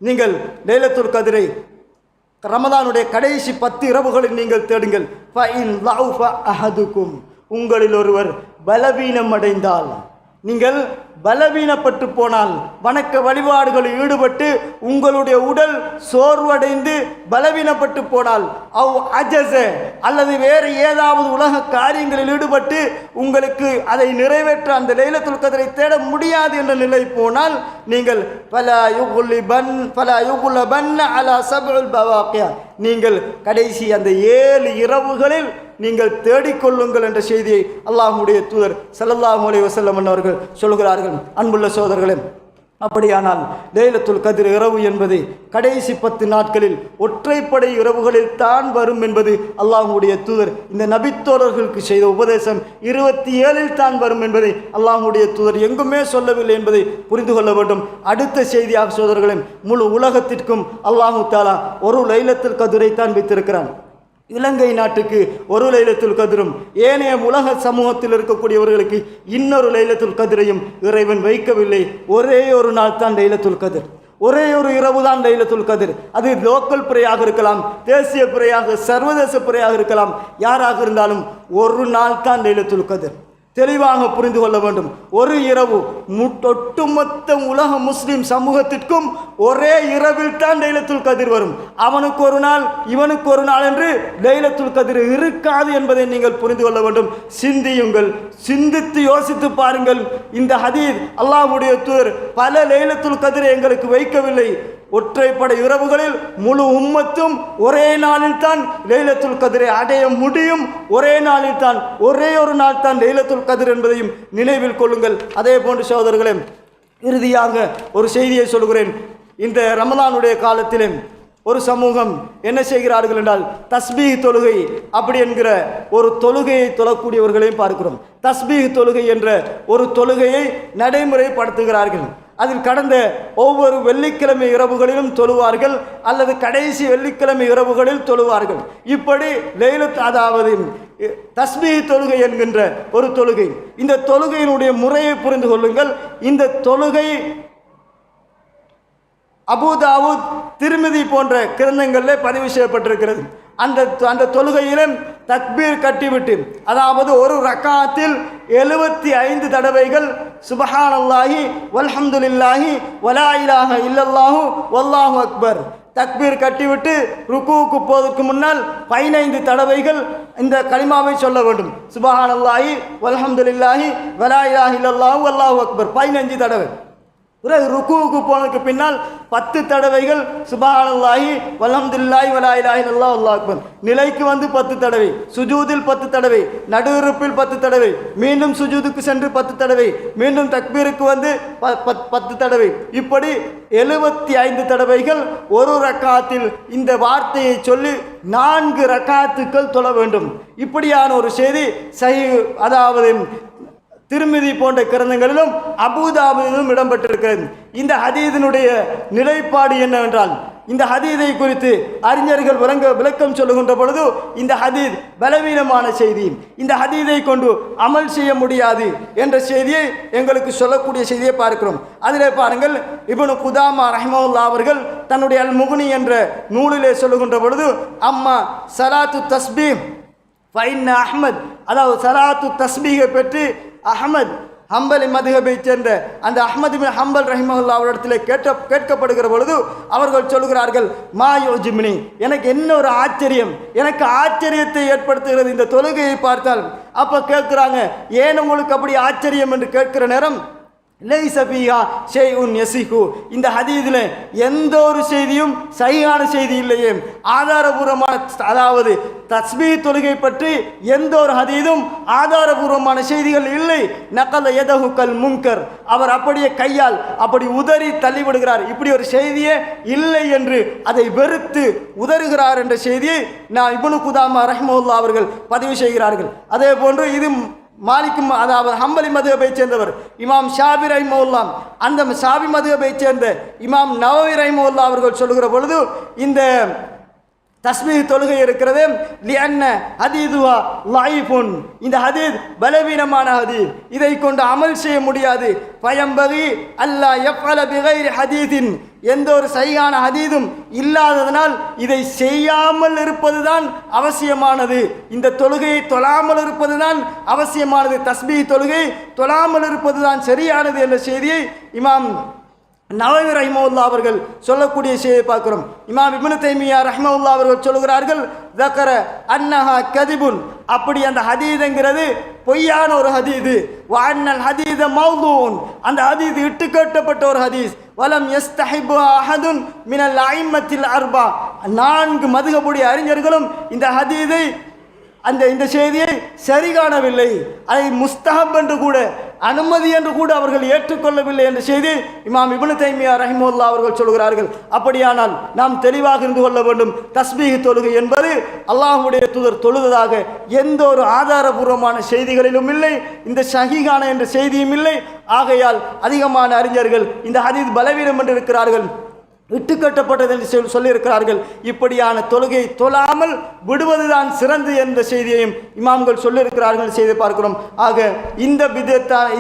நீங்கள் லைலத்துல் கத்ரை ரமலானுடைய கடைசி 10 இரவுகளில் நீங்கள் தேடுங்கள். ஃபஇன் லஅஃப அஹதுக்கும், உங்களில் ஒருவர் பலவீனம் அடைந்தால், நீங்கள் பலவீனப்பட்டு போனால், வணக்க வழிபாடுகளில் ஈடுபட்டு உங்களுடைய உடல் சோர்வடைந்து பலவீனப்பட்டு போனால், அவ் அஜஸ, அல்லது வேறு ஏதாவது உலக காரியங்களில் ஈடுபட்டு உங்களுக்கு அதை நிறைவேற்ற அந்த லைலத்துல் கத்ரை தேட முடியாது என்ற நிலை போனால், நீங்கள் ஃபலா யுக்லபன் அலா சப்உல் பவாக்கியா, நீங்கள் கடைசி அந்த 7 இரவுகளில் நீங்கள் தேடிக்கொள்ளுங்கள் என்ற செய்தியை அல்லாஹ்வுடைய தூதர் ஸல்லல்லாஹு அலைஹி வஸல்லம் அவர்கள் சொல்கிறார்கள். அன்புள்ள சோதர்களே, அப்படியானால் லைலத்துல் கத்ர் இரவு என்பது கடைசி 10 நாட்களில் ஒற்றைப்படை இரவுகளில் தான் வரும் என்பது அல்லாஹ்வுடைய தூதர் இந்த நபித்தோழர்களுக்கு செய்த உபதேசம். 27 தான் வரும் என்பதை அல்லாஹ்வுடைய தூதர் எங்குமே சொல்லவில்லை என்பதை புரிந்து கொள்ள வேண்டும். அடுத்த செய்தியாக சோதர்களே, முழு உலகத்திற்கும் அல்லாஹு தாலா ஒரு லைலத்துல் கத்ரை தான் வைத்திருக்கிறான். இலங்கை நாட்டுக்கு ஒரு லைலத்துல் கத்ரும், ஏனைய உலக சமூகத்தில் இருக்கக்கூடியவர்களுக்கு இன்னொரு லைலத்துல் கத்ரையும் இறைவன் வைக்கவில்லை. ஒரே ஒரு நாள் தான் லைலத்துல் கத்ர், ஒரே ஒரு இரவு தான் லைலத்துல் கத்ர். அது லோக்கல் பிறையாக இருக்கலாம், தேசிய பிறையாக, சர்வதேச பிறையாக இருக்கலாம், யாராக இருந்தாலும் ஒரு நாள் தான் லைலத்துல் கத்ர். தெளிவாக புரிந்து கொள்ள வேண்டும். ஒரு இரவு ஒட்டுமொத்த உலக முஸ்லிம் சமூகத்திற்கும் ஒரே இரவில் தான் லைலத்துல் கத்ர் வரும். அவனுக்கு ஒரு நாள், இவனுக்கு ஒரு நாள் என்று லைலத்துல் கத்ர் இருக்காது என்பதை நீங்கள் புரிந்து கொள்ள வேண்டும். சிந்தியுங்கள், சிந்தித்து யோசித்து பாருங்கள். இந்த ஹதீஸ் அல்லாஹ்வுடைய தூதர் பல லைலத்துல் கத்ரை எங்களுக்கு வைக்கவில்லை. ஒற்றைப்படை இரவுகளில் முழு உம்மத்தும் ஒரே நாளில் தான் லைலத்துல் கத்ரை அடைய முடியும். ஒரே நாளில் தான், ஒரே ஒரு நாள் தான் லைலத்துல் கத்ர் என்பதையும் நினைவில் கொள்ளுங்கள். அதே போன்று சகோதரர்களே, இறுதியாக ஒரு செய்தியை சொல்கிறேன். இந்த ரமலானுடைய காலத்திலே ஒரு சமூகம் என்ன செய்கிறார்கள் என்றால், தஸ்பீஹ் தொழுகை அப்படி என்கிற ஒரு தொழுகையை தொழக்கூடியவர்களையும் பார்க்கிறோம். தஸ்பீஹ் தொழுகை என்ற ஒரு தொழுகையை நடைமுறைப்படுத்துகிறார்கள். அதில் கடந்த ஒவ்வொரு வெள்ளிக்கிழமை இரவுகளிலும் தொழுவார்கள், அல்லது கடைசி வெள்ளிக்கிழமை இரவுகளில் தொழுவார்கள். இப்படி அதாவது தஸ்பீஹ் தொழுகை என்கின்ற ஒரு தொழுகை. இந்த தொழுகையினுடைய முறையை புரிந்து கொள்ளுங்கள். இந்த தொழுகை அபூ தாவூத், திர்மிதி போன்ற கிரந்தங்களில் பதிவு செய்யப்பட்டிருக்கிறது. அந்த தொழுகையிலும் தக்பீர் கட்டிவிட்டு, அதாவது ஒரு ரக்காத்தில் 75 தடவைகள் சுப்ஹானல்லாஹி வல்ஹம்துலில்லாஹி வலா இலாஹ இல்லல்லாஹு வல்லாஹு அக்பர், தக்பீர் கட்டிவிட்டு ருக்குவுக்கு போவதற்கு முன்னால் 15 தடவைகள் இந்த கலிமாவை சொல்ல வேண்டும். சுப்ஹானல்லாஹி வல்ஹம்துலில்லாஹி வலா இலாஹ இல்லல்லாஹு வல்லாஹு அக்பர் 15 தடவை. ருக்குவுக்கு போனதுக்கு பின்னால் 10 தடவைகள் சுப்ஹானல்லாஹி வல்ஹம்துலில்லாஹி வலா இலாஹ இல்லல்லாஹு வல்லாஹு அக்பர். நிலைக்கு வந்து 10 தடவை, சுஜூதில் 10 தடவை, நடுஇருப்பில் 10 தடவை, மீண்டும் சுஜூதுக்கு சென்று 10 தடவை, மீண்டும் தக்பீருக்கு வந்து 10 தடவை, இப்படி 75 தடவைகள் ஒரு ரக்காத்தில் இந்த வார்த்தையை சொல்லி 4 ரக்காத்துக்கள் தொழ வேண்டும். இப்படியான ஒரு செய்தி அதாவது திருமிதி போன்ற கிரந்தங்களிலும் அபூதாபிலும் இடம்பெற்றிருக்கிறது. இந்த ஹதீதினுடைய நிலைப்பாடு என்னவென்றால், இந்த ஹதீதை குறித்து அறிஞர்கள் விளக்கம் சொல்லுகின்ற பொழுது, இந்த ஹதீத் பலவீனமான செய்தி, இந்த ஹதீதை கொண்டு அமல் செய்ய முடியாது என்ற செய்தியை எங்களுக்கு சொல்லக்கூடிய செய்தியை பார்க்கிறோம். அதிலே பாருங்கள், இப்னு குதாமா ரஹ்மத்துல்லாஹி அவர்கள் தன்னுடைய அல் முக்னி என்ற நூலிலே சொல்லுகின்ற பொழுது, அம்மா சலாத்து தஸ்பீஹ் ஃபைன் அஹ்மத், அதாவது சலாத்து தஸ்பீஹை பற்றி அஹ்மத் ஹம்பலி மதுஹபை சேர்ந்த அந்த அஹ்மத் பின் ஹம்பல் ரஹிமஹுல்லாஹ் அவரிடத்தில் கேட்கப்படுகிற பொழுது அவர்கள் சொல்கிறார்கள், மா யோஜிமினி, எனக்கு என்ன ஒரு ஆச்சரியம், எனக்கு ஆச்சரியத்தை ஏற்படுத்துகிறது இந்த தொழுகையை பார்த்தால். அப்போ கேட்குறாங்க, ஏன் உங்களுக்கு அப்படி ஆச்சரியம் என்று கேட்கிற நேரம், லைசபியா ஷைஉன் யசிஹு, இந்த ஹதீஸில் எந்த ஒரு செய்தியும் சரியான செய்தி இல்லையே, ஆதாரபூர்வமான, அதாவது தஸ்பீஹ் தொழுகை பற்றி எந்த ஒரு ஹதீஸும் ஆதாரபூர்வமான செய்திகள் இல்லை. நகல யதஹு கல் முன்கர், அவர் அப்படியே கையால் அப்படி உதறி தள்ளிவிடுகிறார், இப்படி ஒரு செய்தியே இல்லை என்று அதை வெறுத்து உதறுகிறார் என்ற செய்தியை நான் இப்னு குதாமா ரஹ்மத்துல்லாஹி அவர்கள் பதிவு செய்கிறார்கள். அதே போன்று இது மாலிக்கும், அதாவது ஹம்பலி மதுஹபை சேர்ந்தவர் இமாம் ஷாபி ரஹிமஹுல்லாஹ், அந்த ஷாபி மதுஹபை சேர்ந்த இமாம் நவவி ரஹிமஹுல்லாஹ் அவர்கள் சொல்லுகிற பொழுது, இந்த தஸ்பீஹ் தொழுகை இருக்கிறது, லிஅன்ன ஹதீதுஹா லைஃபுன், இந்த ஹதீத் பலவீனமான ஹதீத், இதை கொண்டு அமல் செய்ய முடியாது. ஃபயம்பகி அல்லா யஃஅல பிகைரி ஹதீதின், எந்த ஒரு சரியான ஹதீதும் இல்லாததனால் இதை செய்யாமல் இருப்பதுதான் அவசியமானது, இந்த தொழுகையை தொழாமல் இருப்பதுதான் அவசியமானது, தஸ்பீஹ் தொழுகை தொழாமல் இருப்பதுதான் சரியானது என்ற செய்தியை இமாம் நவவி ரஹிமஹுல்லாஹ் அவர்கள் சொல்லக்கூடிய செய்தியை பார்க்கிறோம். இமாம் இப்னு தைமியா ரஹிமஹுல்லாஹ் அவர்கள் சொல்கிறார்கள், ذكر அன்னஹா கதிபுன், அப்படி அந்த ஹதீதுங்கிறது பொய்யான ஒரு ஹதீது, வஅன்னல் ஹதீத மௌதூன், அந்த ஹதீது இட்டுக்கட்டப்பட்ட ஒரு ஹதீஸ், வலம் யஸ்தஹிபு அஹதுன் மினல் அஇம்மத்தில் அர்பா, 4 மதுஹபுடைய அறிஞர்களும் இந்த ஹதீதை, இந்த செய்தியை சரி காணவில்லை, அதை முஸ்தஹப் என்று கூட, அனுமதி என்று கூட அவர்கள் ஏற்றுக்கொள்ளவில்லை என்ற செய்தி இமாம் இப்னு தைமியா ரஹிமஹுல்லாஹ் அவர்கள் சொல்கிறார்கள். அப்படியானால் நாம் தெளிவாக இருந்து கொள்ள வேண்டும், தஸ்பீஹ் தொழுகை என்பது அல்லாஹ்வுடைய தூதர் தொழுததாக எந்த ஒரு ஆதாரபூர்வமான செய்திகளிலும் இல்லை, இந்த ஸஹீஹான என்ற செய்தியும் இல்லை. ஆகையால் அதிகமான அறிஞர்கள் இந்த ஹதீஸ் பலவீனம் என்று இருக்கிறார்கள், இட்டுக்கட்டப்பட்டது என்று சொல்லியிருக்கிறார்கள். இப்படியான தொழுகை தொழாமல் விடுவதுதான் சிறந்து என்ற செய்தியையும் இமாம்கள் சொல்லியிருக்கிறார்கள் செய்து பார்க்கிறோம். ஆக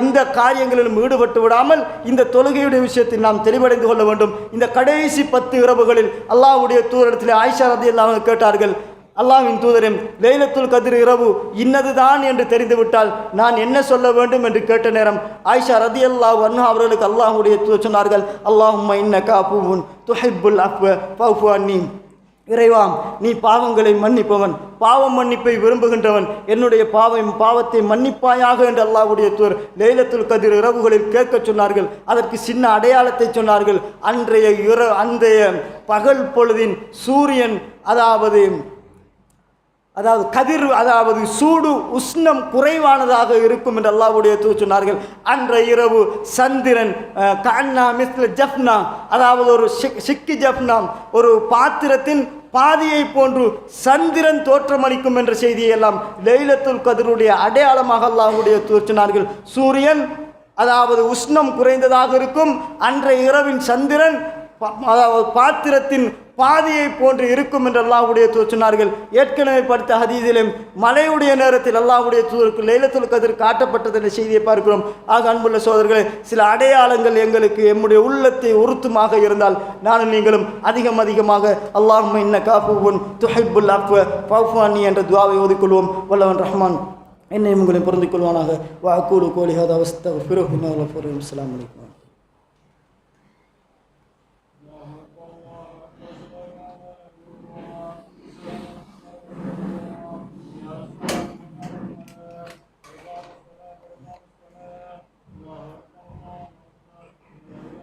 இந்த காரியங்களிலும் ஈடுபட்டு விடாமல் இந்த தொழுகையுடைய விஷயத்தில் நாம் தெளிவடைந்து கொள்ள வேண்டும். இந்த கடைசி 10 இரவுகளில் அல்லாஹ்வுடைய தூதரிடத்தில் ஆயிஷா ரலியல்லாஹு அன்ஹா கேட்டார்கள், அல்லாஹ்வின் தூதரே, லைலத்துல் கத்ர் இரவு இன்னதுதான் என்று தெரிந்துவிட்டால் நான் என்ன சொல்ல வேண்டும் என்று கேட்ட நேரம் ஆயிஷா ரலியல்லாஹு அன்ஹா அவர்களுக்கு அல்லாஹ்வுடைய தூதர் சொன்னார்கள், அல்லாஹும்ம இன்னக அஃபுவுன் துஹிப்புல் அஃப்வ ஃபஃபு அன்னி, இறைவாம் நீ பாவங்களை மன்னிப்பவன், பாவம் மன்னிப்பை விரும்புகின்றவன், என்னுடைய பாவத்தை மன்னிப்பாயாக என்று அல்லாஹ்வுடைய தூதர் லைலத்துல் கத்ர் இரவுகளில் கேட்க சொன்னார்கள். அதற்கு சின்ன அடையாளத்தை சொன்னார்கள். அன்றைய பகல் பொழுதின் சூரியன், அதாவது கதிர், அதாவது சூடு உஷ்ணம் குறைவானதாக இருக்கும் என்று அல்லாஹ்வுடைய தூதர் சொன்னார்கள். அன்றைய இரவு சந்திரன் கன்னா மிஸ்ல ஜஃப்னா, அதாவது ஒரு சிக்கி ஜஃப்னா, ஒரு பாத்திரத்தின் பாதியை போன்று சந்திரன் தோற்றமளிக்கும் என்ற செய்தியை எல்லாம் லைலத்துல் கத்ருடைய அடையாளமாக அல்லாஹ்வுடைய தூதர் சொன்னார்கள். சூரியன், அதாவது உஷ்ணம் குறைந்ததாக இருக்கும், அன்றைய இரவின் சந்திரன் அதாவது பாத்திரத்தின் பாதியை போன்று இருக்கும் என்று அல்லாஹ்வுடைய தூதர் சொன்னார்கள். ஏற்கனவே படித்த ஹதீஸிலும் மழையுடைய நேரத்தில் அல்லாஹ்வுடைய தூதருக்கு லைலத்துல் கத்ர் காட்டப்பட்டது என்ற செய்தியை பார்க்கிறோம். ஆக அன்புள்ள சோதர்களே, சில அடையாளங்கள் எங்களுக்கு எம்முடைய உள்ளத்தை உறுத்துமாக இருந்தால் நானும் நீங்களும் அதிகமாக அல்லாஹும்ம இன்னக அஃபுவுன் துஹிப்புல் அஃப்வ ஃபஃபு அன்னி என்ற துஆவை ஓதிக்கொள்வோம். வல்லவன் ரஹ்மான் என்னை உங்களை பொருந்திக் கொள்வானாக. வ அகூலு கௌலி ஹாதா வஸ்தக்ஃபிருஹு இன்னஹு கஃூருர் ரஹீம். அஸ்ஸலாமு அலைக்கும்.